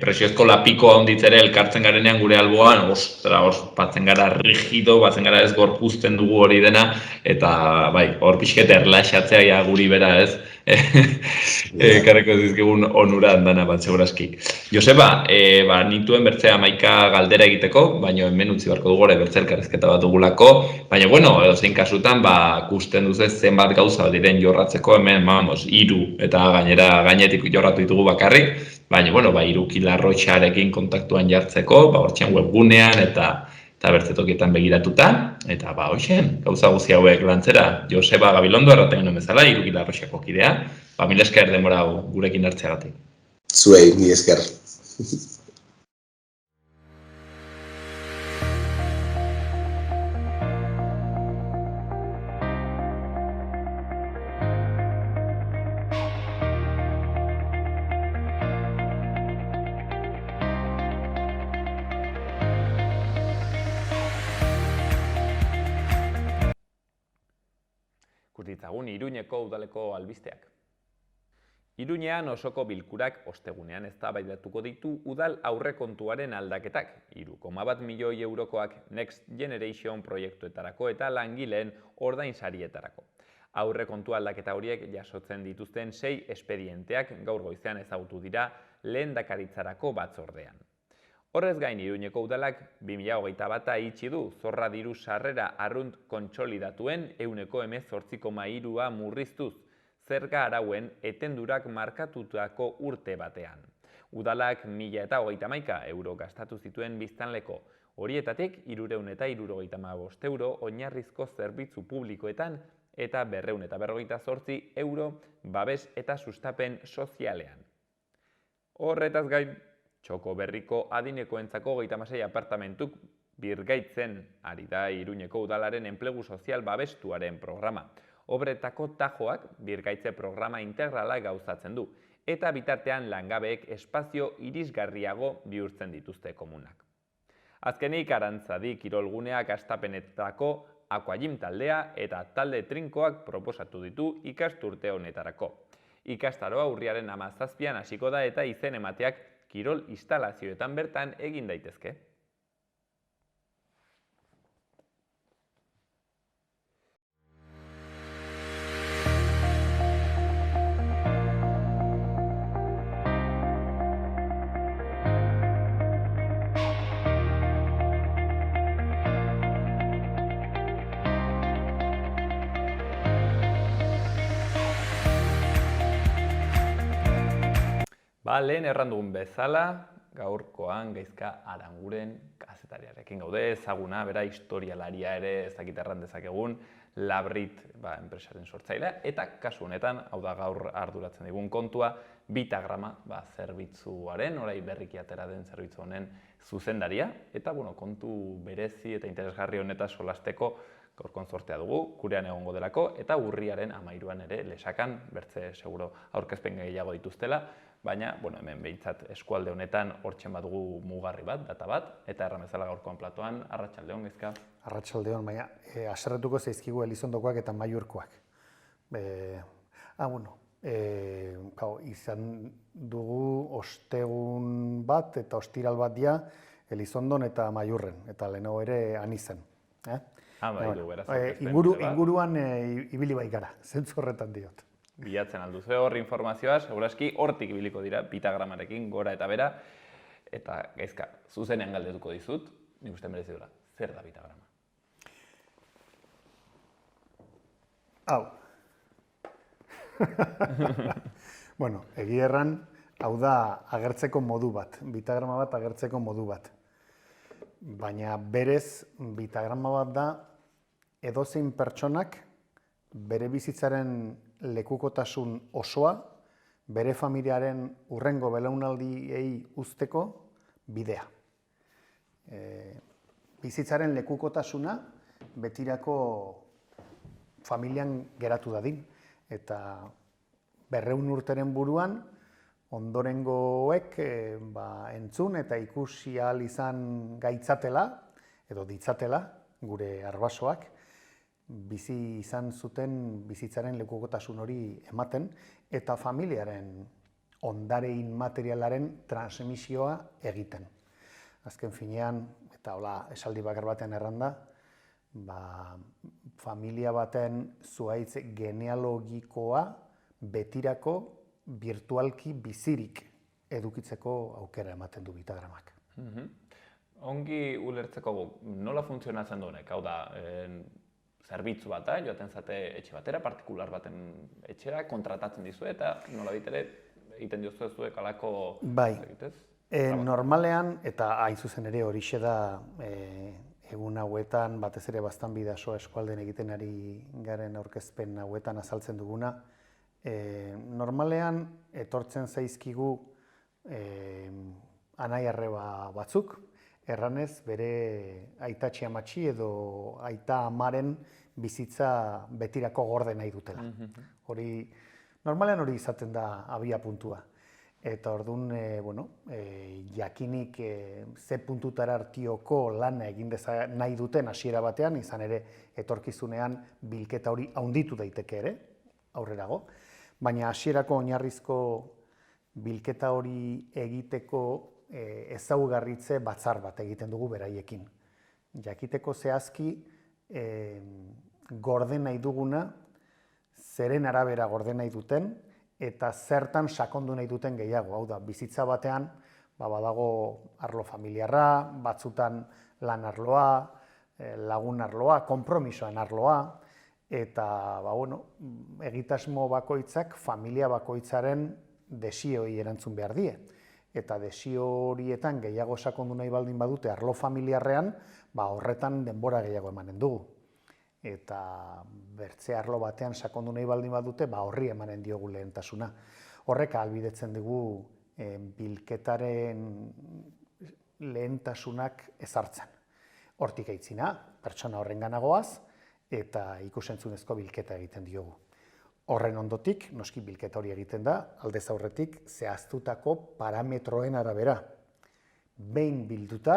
presiozko lapiko handitzere elkartzen garenean gure alboan, batzen gara rigido, batzen gara ez gorpuzten dugu hori dena, eta bai, hor pixket erlaxatzea guri bera ez, Karreko dizkigun onuran dana bat, segurazki. Joseba, nituen bertzea 11 galdera egiteko, baina hemen utzi beharko dugu gore bertze elkarrizketa bat dugulako, baina, bueno, zein kasutan, kusten duzu zenbat gauza diren jorratzeko, hemen, vamos, 3, eta gainera gainetik jorratu ditugu bakarrik, baina, bueno, 3 kilarrotxarekin kontaktuan jartzeko, hortxean webgunean eta bertzetokietan begiratuta, eta hoxen, gauza guzti hauek lantzera, Joseba Gabilondo erraten genuen bezala, 3 kilarrotxako kidea, mila esker denbora gurekin hartzeagatik. Zuei, mila esker. Ditzagun Iruñeko udaleko albisteak. Iruñean osoko bilkurak ostegunean eztabaidatuko ditu udal aurrekontuaren aldaketak, 3,1 milioi eurokoak Next Generation proiektuetarako eta langileen ordainsarietarako. Aurrekontu aldaketa horiek jasotzen dituzten 6 espedienteak gaur goizean ezagutu dira lehendakaritzarako batzordean. Horrez gain, Iruñeko udalak 2021 itxi du zorra diru sarrera arrunt kontsolidatuen 18,3 murriztuz, zerga arauen etendurak markatutako urte batean. Udalak 1.031 euro gastatu zituen biztanleko, horietatik 375 euro oinarrizko zerbitzu publikoetan eta 258 euro babes eta sustapen sozialean. Horretaz gain, Txoko berriko adinekoentzako 36 apartamentuk birgaitzen ari da Iruñeko udalaren enplegu sozial babestuaren programa. Obretako tajoak birgaitze programa integrala gauzatzen du, eta bitartean langabeek espazio irisgarriago bihurtzen dituzte komunak. Azkenik, Arantzadi kirolguneak astapenetako aquagym taldea eta talde trinkoak proposatu ditu ikasturte honetarako. Ikastaroa urriaren 17an hasiko da eta izen emateak kirol instalazioetan bertan egin daitezke. Lehen errandugun bezala, gaurkoan Gaizka Aranguren kazetariarekin gaude, ezaguna, bera historialaria ere ezakit erran dezakegun, Labrit enpresaren sortzailea, eta kasu honetan, hau da gaur arduratzen digun kontua, Bitagrama zerbitzuaren, orai berriki atera den zerbitzu honen zuzendaria, eta kontu berezi eta interesgarri honetaz solasteko gaurkon zortea dugu, gurean egongo delako, eta urriaren 13an ere lesakan, bertze seguro aurkezpen gehiago dituztela, baina, hemen behintzat eskualde honetan hortzen badugu mugarri bat, data bat, eta erran bezala gaurkoan platoan, arratsaldeon, Gaizka? Arratsaldeon, baina haserretuko zaizkigu Elizondokoak eta Maiurkoak. Izan dugu ostegun bat eta ostiral bat dia Elizondon eta Maiurren, eta lehenago ere Anizen. Inguruan ibili bai gara, zentzu horretan diot. Bilatzen alduzu hor informazioa, segurazki hortik ibiliko dira Bitagramarekin gora eta bera, eta Gaizka, zuzenean galdetuko dizut, nik uste merezi dela, zer da Bitagrama? Hau. Egia erran, hau da agertzeko modu bat, Bitagrama bat agertzeko modu bat. Baina berez, Bitagrama bat da edozein pertsonak bere bizitzaren lekukotasun osoa, bere familiaren hurrengo belaunaldiei uzteko bidea. Bizitzaren lekukotasuna betirako familian geratu dadin, eta 200 urteren buruan ondorengoek entzun eta ikusi ahal izan gaitzatela, edo ditzatela, gure arbasoak, bizi izan zuten bizitzaren lekukotasun hori ematen, eta familiaren ondare inmaterialaren transmisioa egiten. Azken finean, eta hola esaldi bakar batean erranda, familia baten zuhaitz genealogikoa betirako virtualki bizirik edukitzeko aukera ematen du bitagramak. Ongi ulertzeko nola funtzionatzen duenek, hau da, zerbitzu bat da, joaten zate etxe batera, partikular baten etxera, kontratatzen dizu eta nola bitere egiten diozu ez duek alako... Bai, normalean, eta hain zuzen ere horixe da egun hauetan, batez ere Baztan bidasoa eskualden egiten ari garen aurkezpen hauetan azaltzen duguna, normalean etortzen zaizkigu anai arreba batzuk, erranez bere aitatxi amatxi edo aita amaren bizitza betirako gorde nahi dutela. Normalean hori izaten da abia puntua. Eta orduan, jakinik ze puntutara artioko lana egin nahi duten hasiera batean, izan ere etorkizunean bilketa hori handitu daiteke ere, aurrerago. Baina hasierako oinarrizko bilketa hori egiteko ezaugarritze batzar bat egiten dugu beraiekin. Jakiteko zehazki gorde nahi duguna, zeren arabera gorde nahi duten, eta zertan sakondu nahi duten gehiago. Hau da, bizitza batean badago arlo familiarra, batzutan lan arloa, lagun arloa, konpromisoen arloa, eta egitasmo bakoitzak familia bakoitzaren desioi erantzun behar die. Eta desio horietan gehiago sakondu nahi baldin badute arlo familiarrean, horretan denbora gehiago emanen dugu. Eta bertze arlo batean sakondu nahi baldin badute, horri emanen diogu lehentasuna. Horrek ahalbidetzen dugu bilketaren lehentasunak ezartzen. Hortik aitzina, pertsona horrengana goaz, eta ikusentzunezko bilketa egiten diogu. Horren ondotik, noski bilketa hori egiten da, aldez aurretik zehaztutako parametroen arabera. Behin bilduta,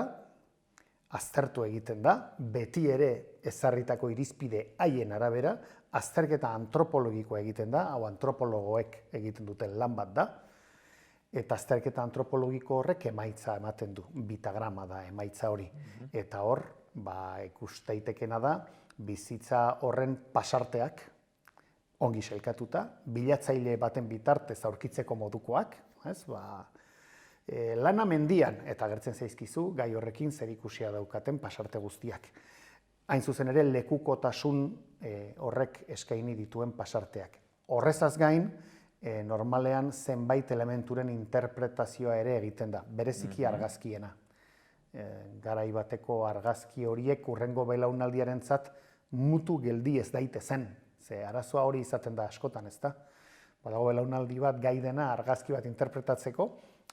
aztertu egiten da, beti ere ezarritako irizpide haien arabera, azterketa antropologikoa egiten da, hau antropologoek egiten duten lan bat da, eta azterketa antropologiko horrek emaitza ematen du, bitagrama da emaitza hori. Eta hor, ikus daitekena da, bizitza horren pasarteak, ongi sailkatuta, bilatzaile baten bitartez aurkitzeko modukoak, lana mendian, eta agertzen zaizkizu, gai horrekin zerikusia daukaten pasarte guztiak. Hain zuzen ere, lekukotasun horrek eskaini dituen pasarteak. Horrezaz gain, normalean zenbait elementuren interpretazioa ere egiten da, bereziki argazkiena. Garai bateko argazki horiek hurrengo belaunaldiarentzat mutu geldi ez daitezen. Ze arazoa hori izaten da askotan, ezta? Badago belaunaldi bat gai dena argazki bat interpretatzeko,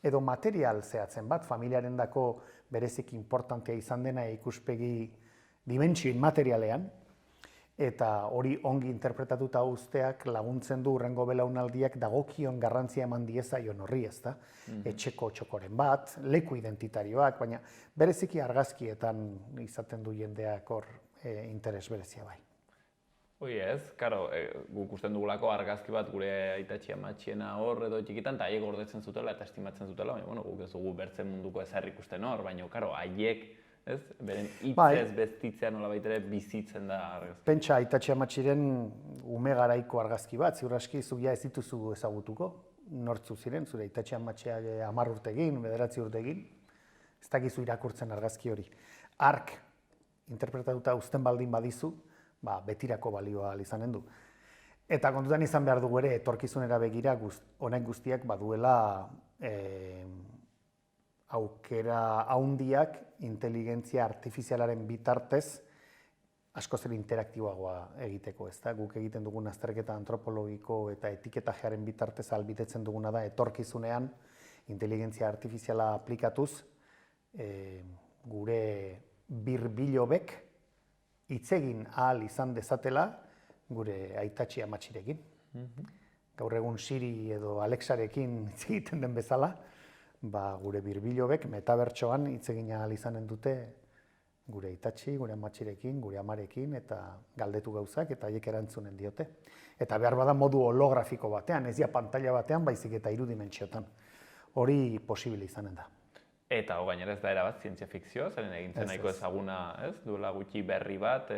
edo material zehatzen bat, familiarendako bereziki importantea izan dena ikuspegi dimentsio inmaterialean, eta hori ongi interpretatuta uzteak laguntzen du hurrengo belaunaldiak dagokion garrantzia eman diezaion horri, ezta? Etxeko txokoren bat, leku identitarioak, baina bereziki argazkietan izaten du jendeak hor interes berezia bai. Hoi ez, karo, guk usten dugulako argazki bat gure aitatxi amatxiena hor edo txikitan, eta haiek gordetzen zutela eta estimatzen zutela, baina guk ez dugu bertzen munduko ezer ikusten hor, baina, karo, haiek, ez, beren hitzez bestitzea nola baitere bizitzen da argazki. Pentsa aitatxi amatxiren ume garaiko argazki bat, ziur aski zugia ez dituzu ezagutuko, nortzu ziren, zure aitatxi amatxea 10 urte egin, 9 urte egin, ez dakizu irakurtzen argazki hori. Ark, interpretatuta uzten baldin badizu, betirako balioa izanen du. Eta kontutan izan behar dugu ere, etorkizunera begira honek guztiak baduela aukera handiak inteligentzia artifizialaren bitartez askoz ere interaktiboagoa egiteko, ezta? Guk egiten dugun azterketa antropologiko eta etiketajearen bitartez ahalbidetzen duguna da etorkizunean inteligentzia artifiziala aplikatuz gure birbilobek hitzegin ahal izan dezatela gure aitatxi amatxirekin. Gaur egun Siri edo Alexarekin hitz egiten den bezala, gure birbilobek metabertsoan hitzegin ahal izanen dute gure aitatxi, gure amatxirekin, gure amarekin, eta galdetu gauzak eta haiek erantzunen diote. Eta behar bada modu holografiko batean, ez pantalla batean, baizik eta 3 dimentsiotan. Hori posible izanen da. Eta gainera ez da erabat zientzia fikzioa, zeren egintzen nahiko ezaguna, ez? Duela gutxi berri bat,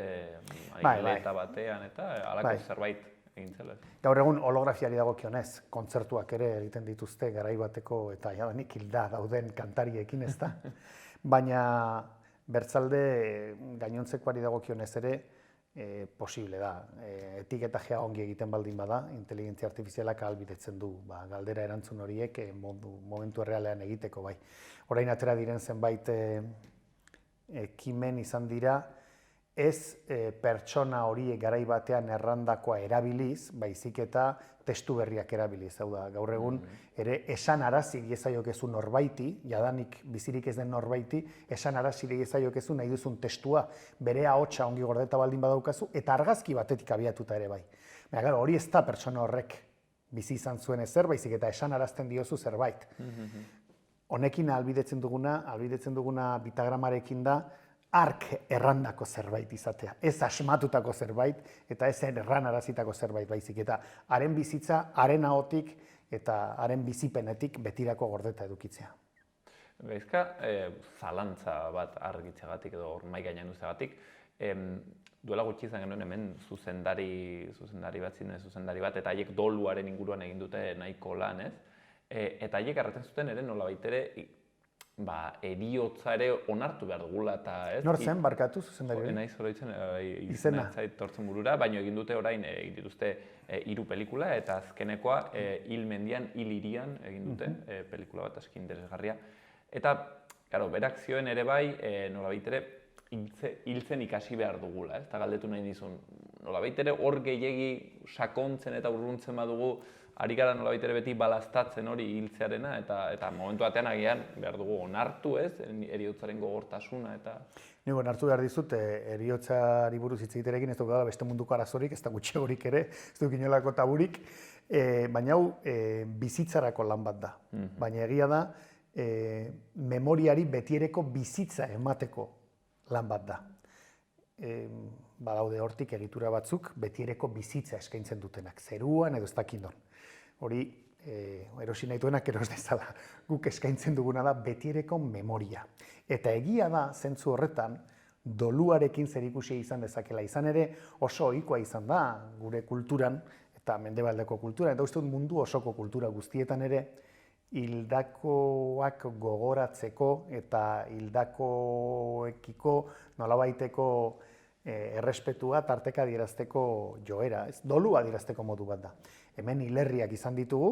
aileta batean, eta halako zerbait egin zela. Gaur egun holografiari dagokionez, kontzertuak ere egiten dituzte garaibateko eta jadanik hilda dauden kantariekin, ezta? Baina bertzalde gainontzekoari dagokionez ere posible da. Etiketajea ongi egiten baldin bada, inteligentzia artifizialak ahalbidetzen du galdera erantzun horiek momentu errealean egiteko bai. Orain atera diren zenbait ekimen izan dira, ez pertsona horiek garai batean errandakoa erabiliz, baizik eta testu berriak erabiliz. Hau da, gaur egun ere esan arazi diezaiokezu norbaiti, jadanik bizirik ez den norbaiti, esan arazi diezaiokezu nahi duzun testua, bere ahotsa ongi gordeta baldin badaukazu, eta argazki batetik abiatuta ere bai. Baina, ez da pertsona horrek bizi izan zuen ezer, baizik eta esan arazten diozu zerbait. Honekin ahalbidetzen duguna bitagramarekin da, ark errandako zerbait izatea, ez asmatutako zerbait eta ez erranarazitako zerbait baizik, eta haren bizitza, haren ahotik eta haren bizipenetik betirako gordeta edukitzea. Gaizka, zalantza bat argitzegatik edo mahai gainean uzteagatik, duela gutxi izan genuen hemen zuzendari bat, eta haiek doluaren inguruan egin dute nahiko lan, ez? Eta haiek erraten zuten ere nolabait ere eriotza ere onartu behar dugula eta ez? Nor zen, barkatu zuzendari hori? Naiz oroitzen izena zait tortzen burura, baina egin dute orain egin dituzte 3 pelikula eta azkenekoa Hil mendian, hil hirian egin dute pelikula bat aski interesgarria. Eta, berak zioen ere bai, nolabait ere hiltzen ikasi behar dugula, eta galdetu nahi dizun. Nolabait ere hor gehiegi sakontzen eta urruntzen badugu, ari gara nolabait ere beti balaztatzen hori hiltzearena, eta momentu batean agian behar dugu onartu, ez, heriotzaren gogortasuna eta... Nik onartu behar dizut, heriotzari buruz hitz egiterekin ez dugula beste munduko arazorik, ez da gutxiagorik ere, ez duk inolako taburik, baina hau bizitzarako lan bat da. Baina egia da, memoriari betiereko bizitza emateko lan bat da. Badaude hortik egitura batzuk betiereko bizitza eskaintzen dutenak, zeruan edo ez dakindon. Hori, erosi nahi duenak eros dezala. Guk eskaintzen duguna da betiereko memoria. Eta egia da, zentzu horretan, doluarekin zerikusia izan dezakela. Izan ere oso ohikoa izan da gure kulturan, eta mendebaldeko kulturan, eta uste dut mundu osoko kultura guztietan ere, hildakoak gogoratzeko eta hildakoekiko nolabaiteko errespetua tarteka adierazteko joera, ez? Dolua adierazteko modu bat da. Hemen hilerriak izan ditugu,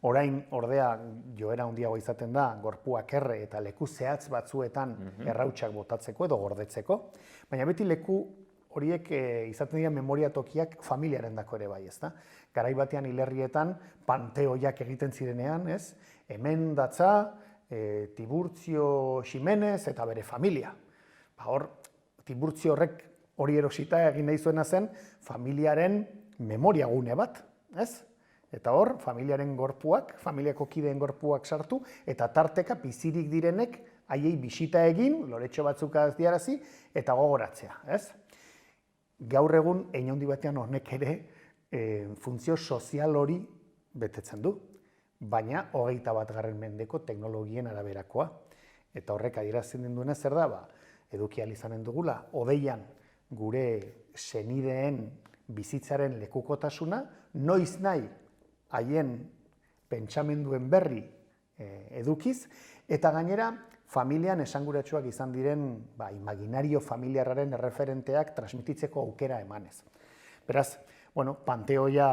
orain ordea joera handiagoa izaten da, gorpuak erre eta leku zehatz batzuetan errautsak botatzeko edo gordetzeko, baina beti leku horiek izaten dira memoria tokiak familiarendako ere bai, ezta? Garai batean hilerrietan panteoiak egiten zirenean, ez? Hemen datza Tiburtzio Ximenez eta bere familia. Hor, Tiburtzio horrek hori erosita egin nahi zuena zen familiaren memoria gune bat, ez? Eta hor, familiaren gorpuak, familiako kideen gorpuak sartu, eta tarteka bizirik direnek haiei bisita egin, loretxo batzuk azdiarazi, eta gogoratzea, ez? Gaur egun, hein handi batean honek ere, funtzio sozial hori betetzen du, baina 21. mendeko teknologien araberakoa. Eta horrek adierazten duena zer da, eduki ahal izanen dugula, hodeian gure senideen bizitzaren lekukotasuna, noiz nahi haien pentsamenduen berri edukiz, eta gainera familian esanguratsuak izan diren imaginario familiarraren erreferenteak transmititzeko aukera emanez. Beraz, panteoia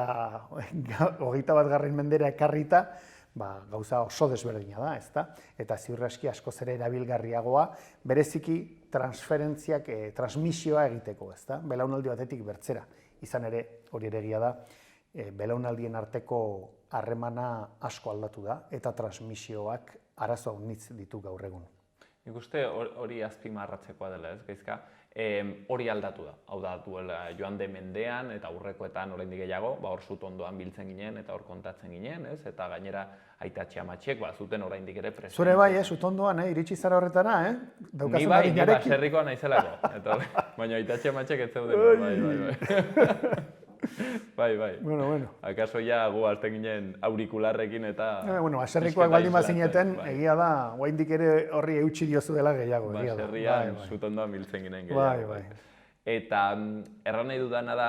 21. mendera ekarrita, gauza oso desberdina da, ezta? Eta ziur aski askoz ere erabilgarriagoa, bereziki transferentziak, transmisioa egiteko, ezta? Belaunaldi batetik bertzera. Izan ere, hori ere egia da, belaunaldien arteko harremana asko aldatu da, eta transmisioak arazo haunitz ditu gaur egun. Nik uste hori azpimarratzekoa dela, ez, Gaizka? Hori aldatu da. Hau da, duela joan de mendean eta aurrekoetan oraindik gehiago, hor zutondoan biltzen ginen eta hor kontatzen ginen, ez? Eta gainera aitatxe amatxiek zuten oraindik ere presentzia. Zure bai, zutondoan, iritsi zara horretara, Ni bai, baserrikoa naizelako. Baina aitatxe amatxiek ez zeuden, bai. Bueno. Akaso ja gu azten ginen aurikularrekin eta... Baserrikoak baldin bazineten, egia da, oraindik ere horri eutsi diozu dela gehiago. Baserrian zutondoan biltzen ginen gehiago. Bai. Eta erran nahi dudana da,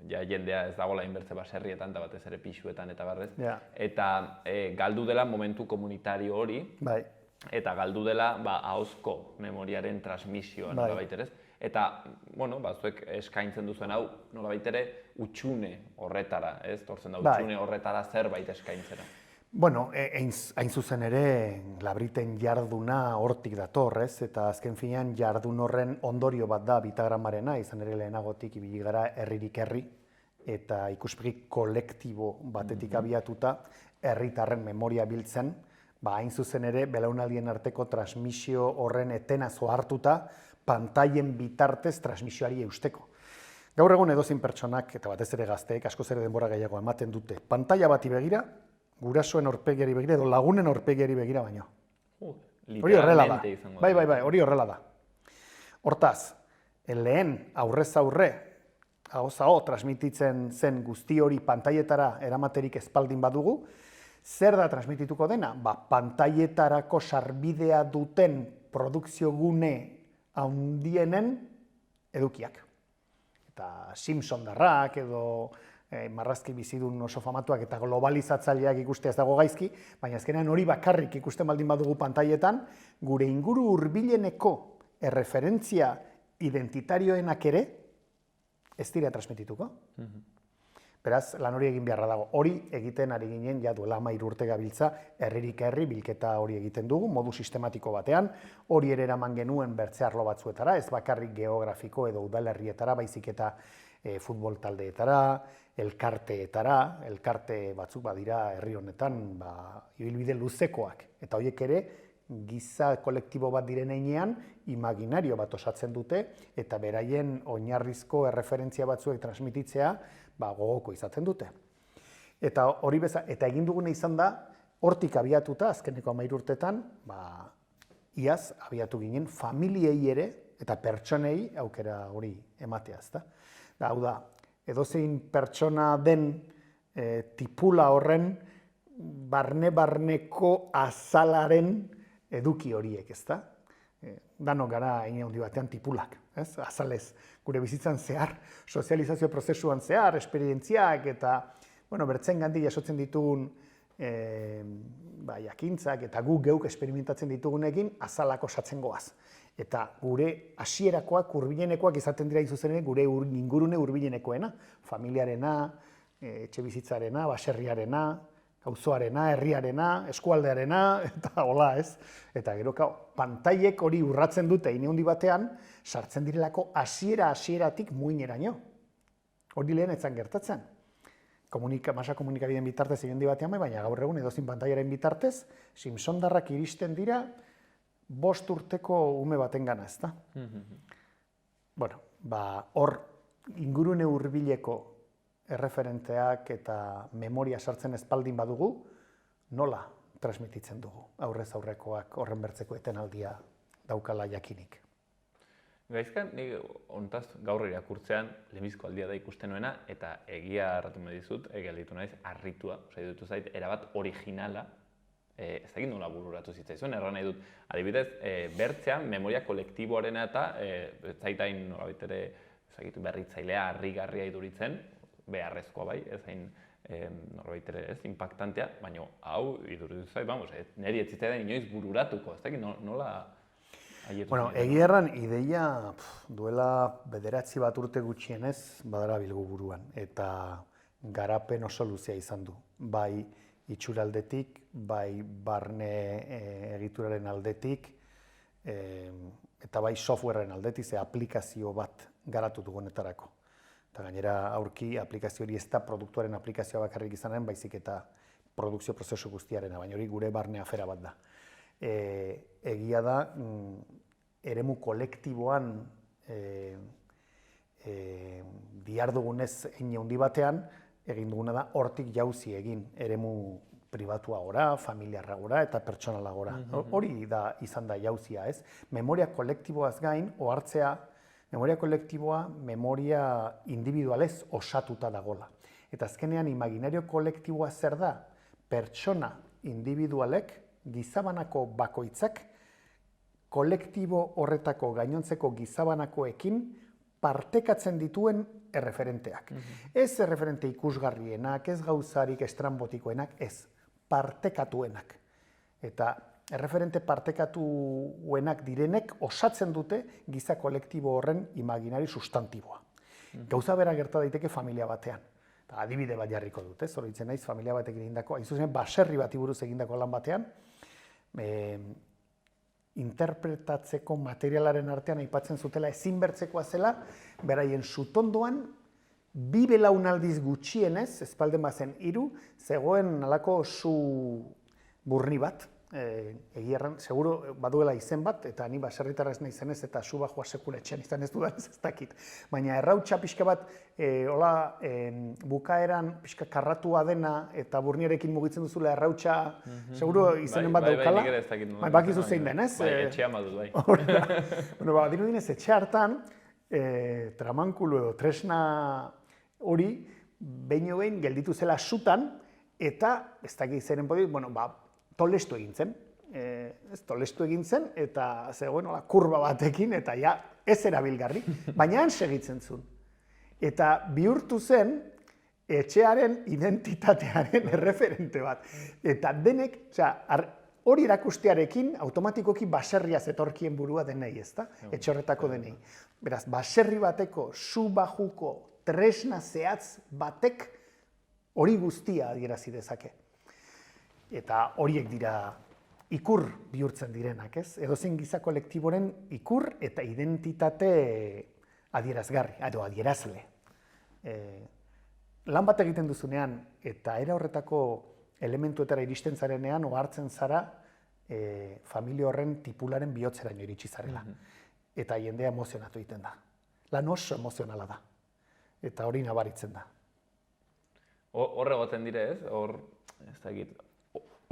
ja jendea ez dagoela inbertze baserrietan, eta batez ere pisuetan eta barrez. Ja. Eta galdu dela momentu komunitario hori, Bai. eta galdu dela ahozko memoriaren transmisioa nolabait ere. Eta, bueno, zuek eskaintzen duzuen hau, nolabait ere, utxune horretara, ez? Tortzen da, utxune horretara zerbait eskaintzera. Bueno, hain zuzen ere, Labriten jarduna hortik dator, ez? Eta azken finean jardun horren ondorio bat da Bitagramarena, izan ere lehenagotik ibili gara herririk herri, eta ikuspegi kolektibo batetik abiatuta, herritarren memoria biltzen, hain zuzen ere, belaunaldien arteko transmisio horren etenazo hartuta, pantailen bitartez transmisioari eusteko. Gaur egun edozein pertsonak, eta batez ere gazteek, askoz ere denbora gehiago ematen dute, pantaila bati begira, gurasoen aurpegiari begira edo lagunen aurpegiari begira baino. Hori horrela da. Bai, hori horrela da. Hortaz, lehen aurrez aurre, ahoz transmititzen zen guzti hori pantailetara eramaterik espaldin badugu, zer da transmitituko dena? Pantailetarako sarbidea duten produkzio gune handienen edukiak. Eta Simpsondarrak edo marrazki bizidun oso famatuak eta globalizatzaileak ikustea ez dago gaizki, baina azkenean hori bakarrik ikusten baldin badugu pantailetan, gure inguru hurbileneko erreferentzia identitarioenak ere ez dira transmitituko. Beraz, lan hori egin beharra dago. Hori egiten ari ginen, ja duela 13 urte gabiltza, herririk herri bilketa hori egiten dugu, modu sistematiko batean, hori ere eraman genuen bertze arlo batzuetara, ez bakarrik geografiko edo udalerrietara, baizik eta futbol taldeetara, elkarteetara, elkarte batzuk badira herri honetan, ibilbide luzekoak. Eta horiek ere, giza kolektibo bat diren heinean, imaginario bat osatzen dute, eta beraien oinarrizko erreferentzia batzuek transmititzea, gogoko izaten dute. Eta hori eta egin duguna izan da, hortik abiatuta, azkeneko 13 urtetan, iaz abiatu ginen familiei ere, eta pertsonei aukera hori ematea, ezta. Hau da, edozein pertsona den tipula horren, barne-barneko azalaren eduki horiek, ezta. Danok gara eine handi batean tipulak, ez? Azalez, gure bizitzan zehar, sozializazio prozesuan zehar, esperientziak eta, bertzen gandik jasotzen ditugun jakintzak eta guk geuk esperimentatzen ditugunekin azalak osatzen goaz. Eta gure hasierakoak, hurbilenekoak izaten dira zuzen ere gure ingurune hurbilenekoena, familiarena, etxe bizitzarena, baserriarena, auzoarena, herriarena, eskualdearena, eta hola, ez? Eta gero, pantailek hori urratzen dute eine handi batean, sartzen direlako hasieratik muineraino. Hori lehen etzan gertatzen. Masa komunikabideen bitartez egin batean, baina gaur egun edozein pantailaren bitartez, Simpsondarrak iristen dira 5 urteko ume baten gana, ezta? Hor, ingurune hurbileko erreferenteak eta memoria sartzen espaldin badugu, nola transmititzen dugu aurrez aurrekoak horren bertzeko etenaldia daukala jakinik. Gaizka, nik hontaz gaur irakurtzean lehenbizko aldia da ikusten nuena, eta egia harratu medizut, ditu naiz, harritua, dutu zait, erabat originala, ez dakit nola bururatu zitzaizuen, erran nahi dut, adibidez, bertzean, memoria kolektiboarena eta zaitain nolabait ere berritzailea, harrigarria iduritzen, beharrezkoa bai, ez hain norbait ere ez, impactantea, baina hau iduritu zait, niri ez zitzaidan inoiz bururatuko, ez dakit nola aietu zen. Egia erran, ideia duela 9 bat urte gutxienez badara bilgu buruan, eta garapen oso luzea izan du. Bai itxuraldetik, bai barne egituraren aldetik, eta bai softwareren aldetik, aplikazio bat garatu dugunetarako. Eta gainera aurki aplikazio hori ez da produktuaren aplikazioa bakarrik izanen, baizik eta produkzio prozesu guztiarena, baina hori gure barne afera bat da. Egia da, eremu kolektiboan dihardugunez hein handi batean, egin duguna da hortik jauzi egin eremu pribatua gora, familiarra gora eta pertsonala gora. Hori da izan da jauzia, ez? Memoria kolektiboaz gain, ohartzea, memoria kolektiboa memoria individualez osatuta dagola. Eta azkenean imaginario kolektiboa zer da? Pertsona individualek, gizabanako bakoitzak, kolektibo horretako gainontzeko gizabanakoekin partekatzen dituen erreferenteak. Ez erreferente ikusgarrienak, ez gauzarik estrambotikoenak, ez, partekatuenak. Eta erreferente partekatuenak direnek osatzen dute giza kolektibo horren imaginari sustantiboa. Gauza bera gerta daiteke familia batean. Adibide bat jarriko dut, zoritzen naiz familia batek egindako, hain zuzen baserri bati buruz egindako lan batean, interpretatzeko materialaren artean aipatzen zutela ezinbertzekoa zela, beraien sutondoan, 2 belaunaldiz gutxienez, espalden bazen 3, zegoen nolako su burni bat, egia erran, seguro baduela izen bat, eta ni baserritarra ez naizenez, eta su bajua sekula etxean izan ez dudan ez dakit. Baina errautsa pixka bat, bukaeran pixka karratua dena, eta burniarekin mugitzen duzula errautsa, seguro izenen bat daukala. Bai, nik ere ez dakit. Bakizu zein den, ez? Bai, etxean badut, bai. Bueno, dirudinez, etxe hartan, tramankulu edo tresna hori, behin gelditu zela sutan, eta, ez dakit zeren podi, tolestu egin zen. Tolestu egin zen, eta zegoen kurba batekin, eta ja ez erabilgarri, baina han segitzen zuen. Eta bihurtu zen etxearen identitatearen erreferente bat. Eta denek, hori erakustearekin, automatikoki baserria zetorkien burua denei, ezta? Etxe horretako denei. Beraz, baserri bateko, su bajuko, tresna zehatz batek hori guztia adierazi dezake. Eta horiek dira ikur bihurtzen direnak, ez? Edozein giza kolektiboren ikur eta identitate adierazgarri, edo adierazle. Lan bat egiten duzunean eta era horretako elementuetara iristen zarenean ohartzen zara familia horren tipularen bihotzeraino iritsi zarela. Eta jendea emozionatu egiten da. Lan oso emozionala da. Eta hori nabaritzen da. Hor egoten dire, ez? Hor, ez dakit,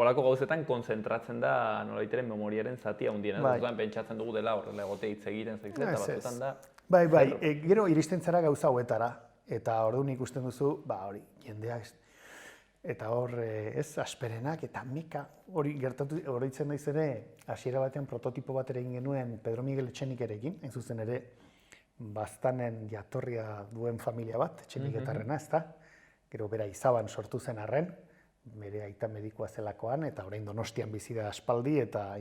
horako gauzetan konzentratzen da nolaiteren memoriaren zatia hundiena. Batzutan pentsatzen dugu dela horrela egote hitz egiten zaitzen, eta batzutan da... Bai, gero iristen zara gauza hauetara, eta orduan ikusten duzu, hori, jendeak, eta hor, ez, asperenak, eta meka, hori gertatu, horitzen naiz ere, hasiera batean prototipo bat ere egin genuen Pedro Miguel Etxenikerekin, hain zuzen ere, Baztanen jatorria duen familia bat, Etxeniketarrena, ezta? Gero bera Izaban sortu zen arren, bere aita medikua zelakoan, eta orain Donostian bizi da aspaldi, eta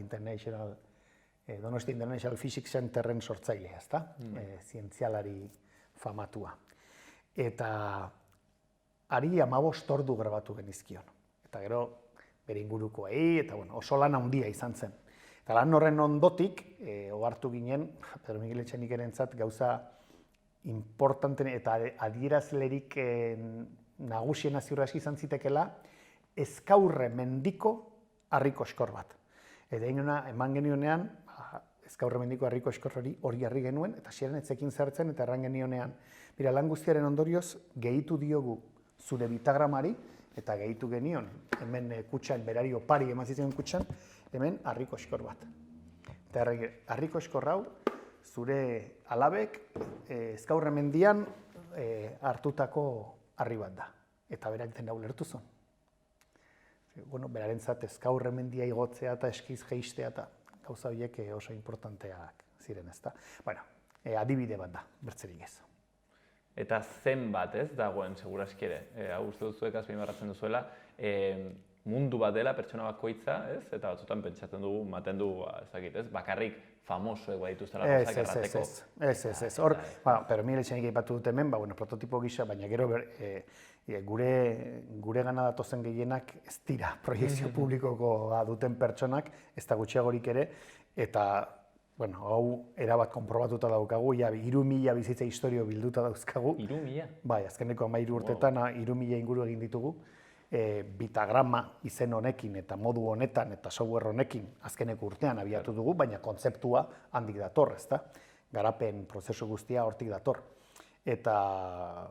Donostia International Physics Centerren sortzailea, ezta? Zientzialari famatua. Eta ari 15 ordu grabatu genizkion. Eta gero bere ingurukoei, eta oso lan handia izan zen. Eta lan horren ondotik, ohartu ginen, Pedro Miguel Etxenikerentzat gauza importanten eta adierazlerik nagusiena ziur aski izan zitekela, Ezkaurre mendiko harriko eskor bat. Eta eman genionean, Ezkaurre mendiko harriko eskor hori jarri genuen, eta hasieran etzekin zertzen, eta erran genionean. Mira, lan guztiaren ondorioz, gehitu diogu zure bitagramari, eta gehitu genion, hemen kutxan, berari opari eman zitzen kutxan, hemen harriko eskor bat. Eta harriko eskor hau, zure alabek, Ezkaurre mendian hartutako harri bat da. Eta berak dena ulertu zuen. Berarentzat Ezkaurre mendia igotzea eta eskiz jeistea eta gauza horiek oso importanteak ziren, ezta. Adibide bat da, bertzerik ez. Eta zenbat, ez, dagoen seguraski ere, uste duzuek azpimarratzen duzuela, mundu bat dela pertsona bakoitza, ez? Eta batzutan pentsatzen dugu, maten dugu, ez dakit, ez? Bakarrik famosoek badituztela gauzak errateko. Ez. Hor, Pedro Miguel Etxenik aipatu dut hemen, prototipo gisa, baina gero gure gana datozen gehienak ez dira proiekzio publikokoa duten pertsonak, ez da gutxiagorik ere, eta hau erabat konprobatuta daukagu, 3.000 bizitza historio bilduta dauzkagu. 3.000? Bai, azkeneko 13 urtetan 3.000 inguru egin ditugu. Bitagrama izen honekin eta modu honetan eta software honekin azkeneko urtean abiatu dugu, baina kontzeptua handik dator, ezta? Garapen prozesu guztia hortik dator. Eta,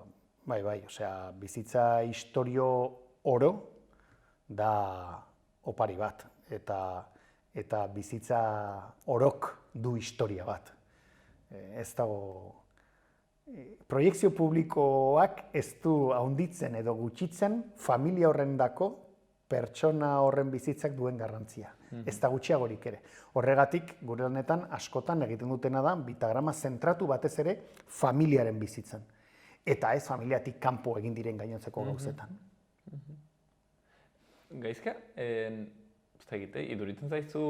bizitza historio oro da opari bat, eta bizitza orok du historia bat. Ez dago... Proiekzio publikoak ez du handitzen edo gutxitzen familia horrendako pertsona horren bizitzak duen garrantzia. ez da gutxiagorik ere. Horregatik, gure honetan, askotan egiten dutena da, bitagrama zentratu batez ere familiaren bizitzan. Eta ez familiatik kanpo egin diren gainontzeko gauzetan. Gaizka, ez da egite, iduritzen zaizu,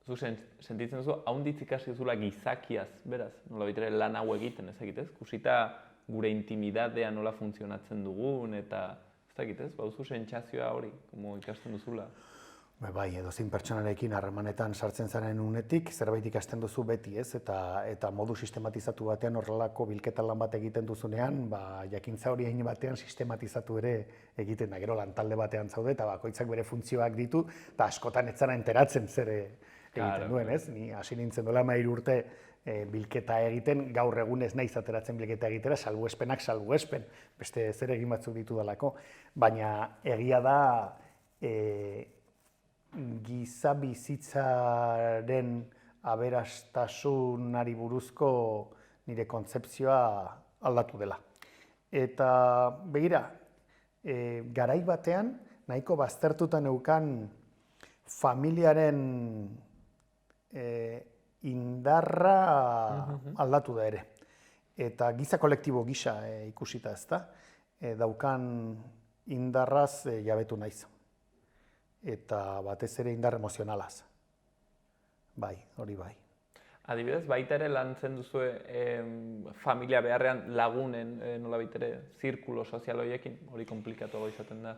zu sentitzen duzu, haunditz ikasi duzula gizakiaz, beraz, nola bitere lan hau egiten, ez egitez? Kusita gure intimidadea nola funtzionatzen dugun, eta ez da egitez, bauzu sentsazioa hori, ikasten duzula. Bai, edozein pertsonarekin harremanetan sartzen zaren unetik, zerbait ikasten duzu beti, ez? Eta modu sistematizatu batean horrelako bilketa lan bat egiten duzunean, jakintza hori egin batean sistematizatu ere egiten da. Gero lantalde batean zaude, eta bakoitzak bere funtzioak ditu, eta askotan ez zara enteratzen zer egiten duen, ez? Ni hasi nintzen dola 13 urte bilketa egiten, gaur egun ez naiz ateratzen bilketa egitera, salbuespenak salbuespen, beste zer egin batzuk ditu dalako. Baina egia da, giza bizitzaren aberastasunari buruzko nire kontzepzioa aldatu dela. Eta begira, garai batean nahiko baztertuta neukan familiaren indarra aldatu da ere. Eta giza kolektibo gisa ikusita ez da, daukan indarraz jabetu naiz. Eta batez ere indar emozionalaz. Bai, hori bai. Adibidez, baita ere lantzen duzue familia beharrean lagunen nola baitere zirkulo sozial horiekin, hori komplikatuago izaten da?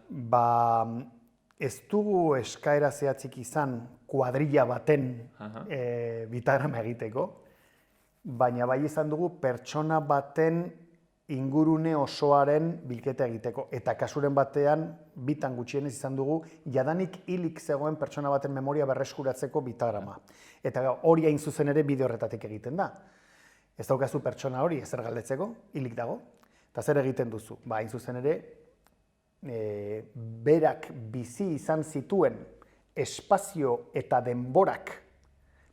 Ez dugu eskaera zehatzik izan kuadrilla baten bitagrama egiteko, baina bai izan dugu pertsona baten ingurune osoaren bilketa egiteko. Eta kasuren batean, bitan gutxienez izan dugu, jadanik hilik zegoen pertsona baten memoria berreskuratzeko bitagrama. Eta hori hain zuzen ere bide horretatik egiten da. Ez daukazu pertsona hori ezer galdetzeko, hilik dago, eta zer egiten duzu? Hain zuzen ere, berak bizi izan zituen espazio eta denborak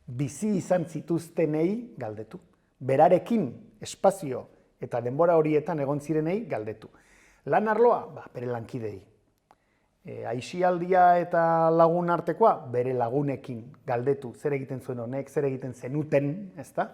bizi izan zituztenei galdetu. Berarekin espazio eta denbora horietan egon zirenei galdetu. Lan arloa, bere lankidei. Aisialdia eta lagun artekoa, bere lagunekin galdetu. Zer egiten zuen honek, zer egiten zenuten, ezta?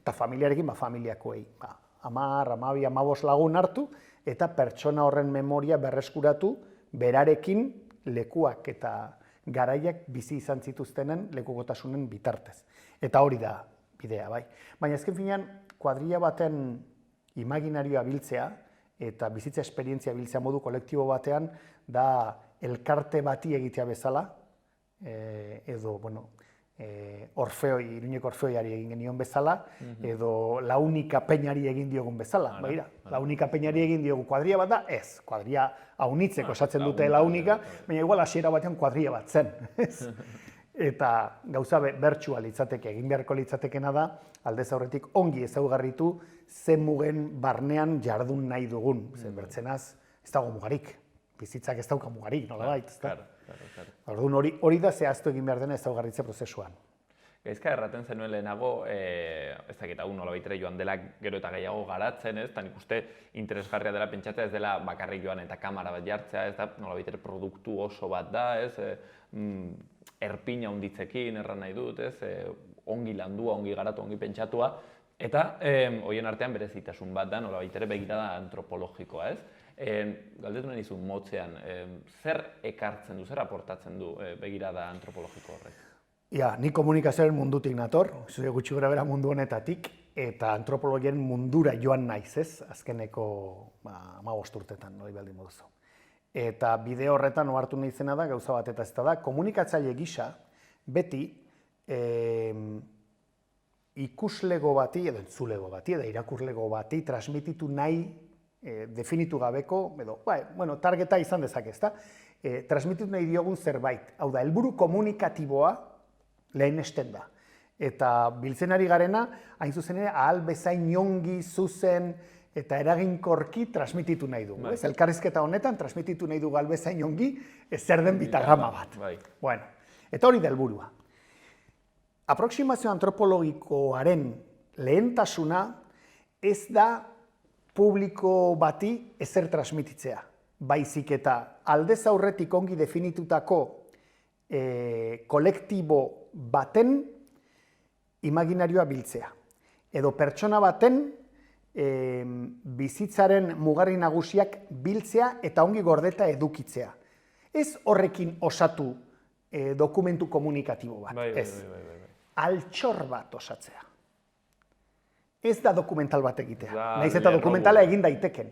Eta familiarekin, familiakoei. 10, 12, 15 lagun hartu, eta pertsona horren memoria berreskuratu, berarekin lekuak eta garaiak bizi izan zituztenen lekukotasunen bitartez. Eta hori da bidea, bai. Baina azken finean, kuadrilla baten imaginarioa biltzea eta bizitza esperientzia biltzea modu kolektibo batean da elkarte bati egitea bezala, edo, Iruñeko Orfeoiari egin genion bezala, edo Launika Peñari egin diogun bezala. Launika Peñari egin diogu kuadrilla bat da, ez, kuadrilla haunitzeko esatzen dute Launika, baina igual hasiera batean kuadrilla bat zen. Eta gauza bertsua litzateke, egin beharko litzatekena da, aldez aurretik ongi ezaugarritu zen mugen barnean jardun nahi dugun. Bertzenaz, ez dago mugarik, bizitzak ez dauka mugarik, nolabait, ezta? Orduan hori da zehaztu egin behar dena ezaugarritze prozesuan. Gaizka erraten zenuen lehenago, ez dakit hau nolabaitere joan dela gero eta gehiago garatzen, ez? Eta nik uste interesgarria dela pentsatzea ez dela bakarrik joan eta kamera bat jartzea, ez da nolabaitere produktu oso bat da, ez? Erpina handitzekin erran nahi dut, ez? Ongi landua, ongi garatu, ongi pentsatua, eta horien artean berezitasun bat da, nolabaitere begirada antropologikoa, ez? Galdetu nahi dizun motzean, zer ekartzen du, zer aportatzen du begirada antropologiko horrek? Ni komunikazioaren mundutik nator, zure gutxi gora bera mundu honetatik, eta antropologiaren mundura joan naiz, ez? Azkeneko 15 urtetan, hori baldin moduzu. Eta bide horretan ohartu nahi zena da, gauza bat eta ez da, komunikatzaile gisa, beti ikuslego bati, edo entzulego bati, edo irakurlego bati, transmititu nahi definitu gabeko, edo, targeta izan dezake, ezta? Transmititu nahi diogun zerbait. Hau da, helburu komunikatiboa lehenesten da. Eta biltzen ari garena, hain zuzen ere, ahal bezain ongi, zuzen eta eraginkorki transmititu nahi dugu. Elkarrizketa honetan, transmititu nahi dugu ahal bezain ongi, zer den bitagrama bat. Eta hori da helburua. Aproximazio antropologikoaren lehentasuna ez da publiko bati ezer transmititzea. Baizik eta aldez aurretik ongi definitutako kolektibo baten imaginarioa biltzea. Edo pertsona baten bizitzaren mugarri nagusiak biltzea eta ongi gordeta edukitzea. Ez horrekin osatu dokumentu komunikatibo bat, ez. Altxor bat osatzea. Ez da dokumental bat egitea, nahiz eta dokumentala egin daiteken.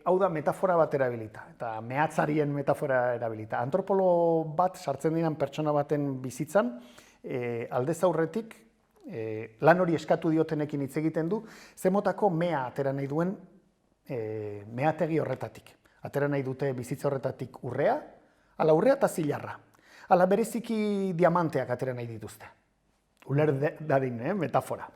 Hau da metafora bat erabilita, eta mehatzarien metafora erabilita. Antropolo bat sartzen diren pertsona baten bizitzan, aldez aurretik, lan hori eskatu diotenekin hitz egiten du, zemotako mea atera nahi duen meategi horretatik. Atera nahi dute bizitza horretatik urrea, ala urrea eta zilarra. Ala bereziki diamanteak atera nahi dituzte. Uler dadin, metafora.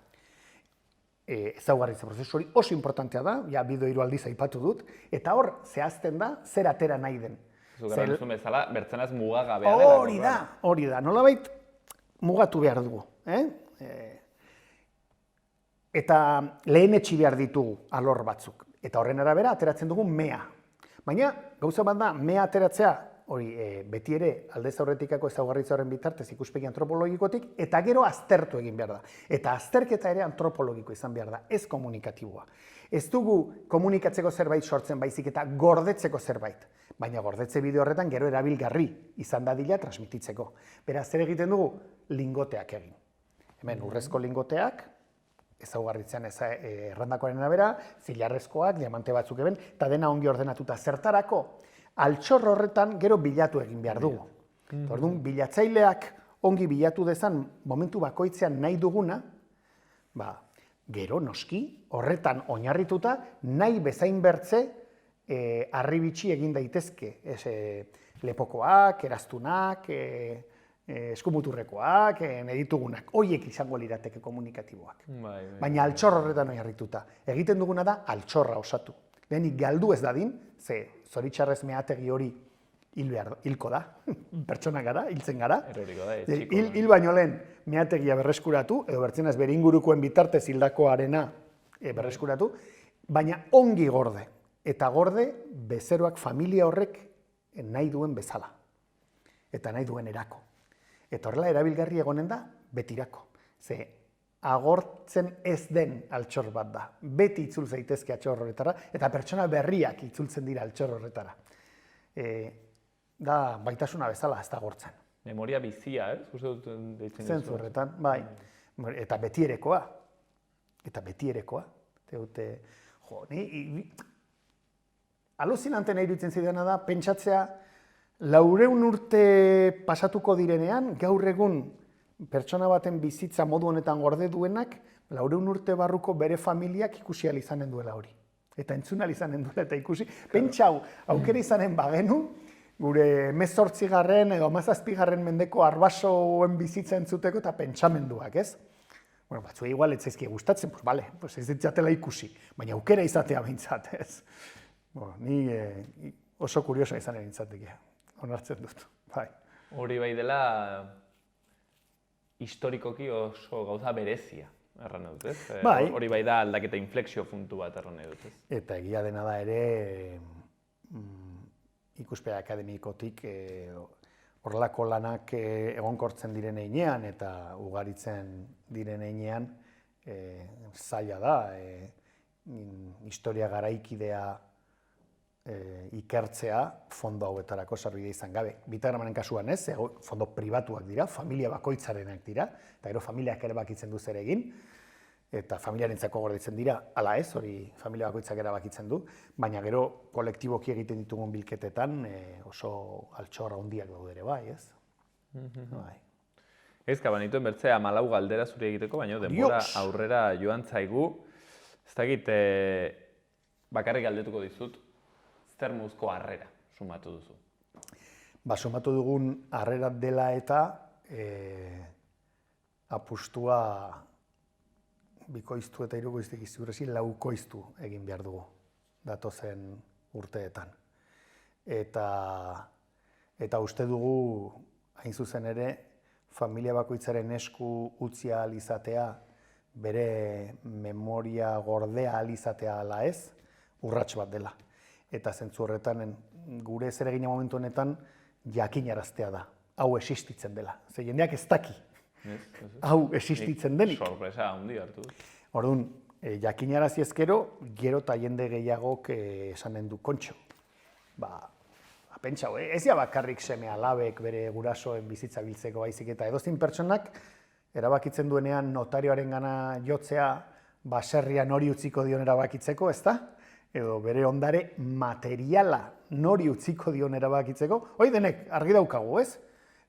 Ezaugarritze prozesu hori oso importantea da, ja bideo 3 aldiz aipatu dut, eta hor zehazten da zer atera nahi den. Zugarran zuen bezala, bertzenaz mugagabea dela. Hori da, nolabait mugatu behar dugu. Eta lehenetsi behar ditugu alor batzuk. Eta horren arabera ateratzen dugu mea. Baina, gauza bat da, mea ateratzea, hori beti ere aldez aurretikako ezaugarritza horren bitartez ikuspegi antropologikotik, eta gero aztertu egin behar da. Eta azterketa ere antropologiko izan behar da, ez komunikatiboa. Ez dugu komunikatzeko zerbait sortzen baizik eta gordetzeko zerbait. Baina gordetze bideo horretan gero erabilgarri izan dadila transmititzeko. Beraz, zer egiten dugu? Lingoteak egin. Hemen urrezko lingoteak, ezaugarritzean errandakoaren arabera, zilarrezkoak, diamante batzuk eben, eta dena ongi ordenatuta. Zertarako, altxor horretan gero bilatu egin behar dugu. Orduan, bilatzaileak ongi bilatu dezan momentu bakoitzean nahi duguna, gero noski horretan oinarrituta nahi bezain bertze harribitxi egin daitezke. Lepokoak, eraztunak, eskumuturrekoak, nahi ditugunak. Horiek izango lirateke komunikatiboak. Baina altxor horretan oinarrituta. Egiten duguna da altxorra osatu. Lehenik galdu ez dadin, ze zoritxarrez meategi hori hilko da, pertsona gara, hiltzen gara. Eroriko da, Hil baino lehen meategia berreskuratu, edo bertzenaz bere ingurukoen bitartez hildakoarena berreskuratu, baina ongi gorde. Eta gorde bezeroak familia horrek nahi duen bezala. Eta nahi duen erako. Eta horrela erabilgarri egonen da betirako. Ze agortzen ez den altxor bat da. Beti itzul zaitezke altxor horretara, eta pertsona berriak itzultzen dira altxor horretara. Da baitasuna bezala ez da agortzen. Memoria bizia, ez? Zentzu horretan, bai. Eta betierekoa. Eta betierekoa. Aluzinante nahi iruditzen zidana da, pentsatzea, 400 urte pasatuko direnean, gaur egun pertsona baten bizitza modu honetan gorde duenak, 400 urte barruko bere familiak ikusi ahal izanen duela hori. Eta entzun ahal izanen duela eta ikusi. Pentsau, aukera izanen bagenu, gure 18. edo 17. mendeko arbasoen bizitza entzuteko eta pentsamenduak, ez? Bueno, batzuei igual ez zaizkie gustatzen, pues bale, pues ez ditzatela ikusi, baina aukera izatea behintzat, ez? Bueno, ni oso kuriosa izan egintzatik, onartzen dut, bai. Hori bai dela historikoki oso gauza berezia, erran dut, ez? Bai. Hori bai da aldaketa inflexio puntu bat erran dut, ez? Eta egia dena da ere, ikuspegi akademikotik horrelako lanak egonkortzen diren heinean eta ugaritzen diren heinean zaila da, historia garaikidea ikertzea fondo hauetarako sarbidea izan gabe. Bitagramanen kasuan ez, fondo pribatuak dira, familia bakoitzarenak dira, eta gero familiak erabakitzen du zer egin, eta familiarentzako gordetzen dira, ala ez, hori familia bakoitzak erabakitzen du, baina gero kolektiboki egiten ditugun bilketetan oso altxor handiak daude ere bai, ez? Bai. Ezka, banituen bertzea 14 galdera zuri egiteko, baina denbora aurrera joan zaigu. Ez dakit, bakarrik galdetuko dizut, zer muzko harrera sumatu duzu? Sumatu dugun harrera dela eta apustua bikoiztu eta hirukoiztik izurezi laukoiztu egin behar dugu datozen urteetan. Eta uste dugu, hain zuzen ere, familia bakoitzaren esku utzi ahal izatea, bere memoria gordea ahal izatea ala ez, urrats bat dela. Eta zentzu horretan, gure zeregina momentu honetan jakinaraztea da. hau existitzen dela. Ze jendeak ez daki hau existitzen denik. Sorpresa handi hartu. Orduan, jakinarazi ezkero, gero eta jende gehiagok esanen du kontxo. Pentsau, ez ja bakarrik seme alabek bere gurasoen bizitza biltzeko baizik eta edozein pertsonak erabakitzen duenean notarioaren gana jotzea baserria nori utziko dion erabakitzeko, ezta? Edo bere ondare materiala nori utziko dion erabakitzeko, hoi denek argi daukagu, ez?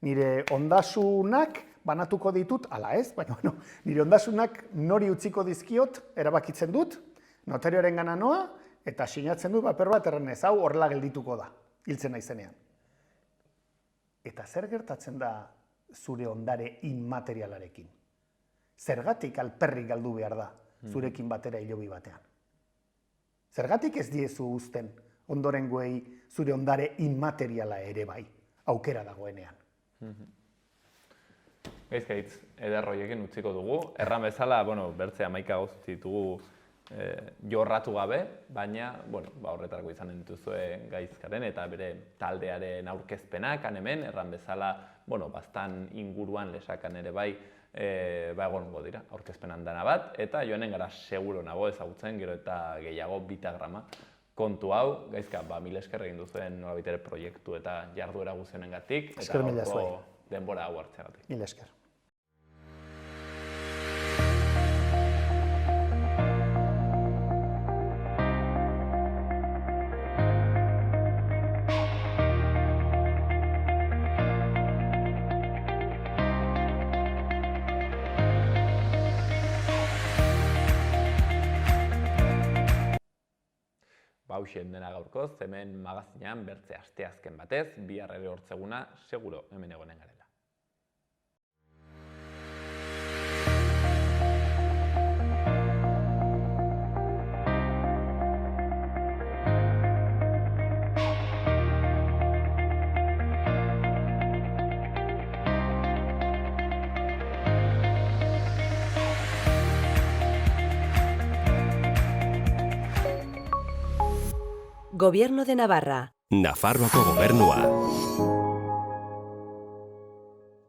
Nire ondasunak banatuko ditut, ala ez, baina nire ondasunak nori utziko dizkiot erabakitzen dut, notarioaren gana noa, eta sinatzen dut paper bat errenez, hau horrela geldituko da, hiltzen naizenean. Eta zer gertatzen da zure ondare inmaterialarekin? Zergatik alperrik galdu behar da zurekin batera hilobi batean? Zergatik ez diezu uzten ondorengoei zure ondare inmateriala ere bai, aukera dagoenean? Gaizkaitz, ederroiekin utziko dugu. Erran bezala, bertzea 11 gauz ditugu jorratu gabe, baina horretarako izanen dituzue Gaizkaren eta bere taldearen aurkezpenak hemen, erran bezala, bastan inguruan lesakan ere bai, egongo dira, aurkezpenan dana bat, eta joanen gara seguro nago ezagutzen, gero eta gehiago bitagrama. Kontu hau, Gaizka, 1000 esker egin duzuen nolabitere proiektu eta jarduera guzionengatik, eta gaurko denbora hau hartzeagatik. 1000 esker. Hauxen dena gaurkoz, hemen magazinean bertze asteazken batez, bihar ere hortzeguna, seguro hemen egonen garela. Gobierno de Navarra. Nafarroako gobernua.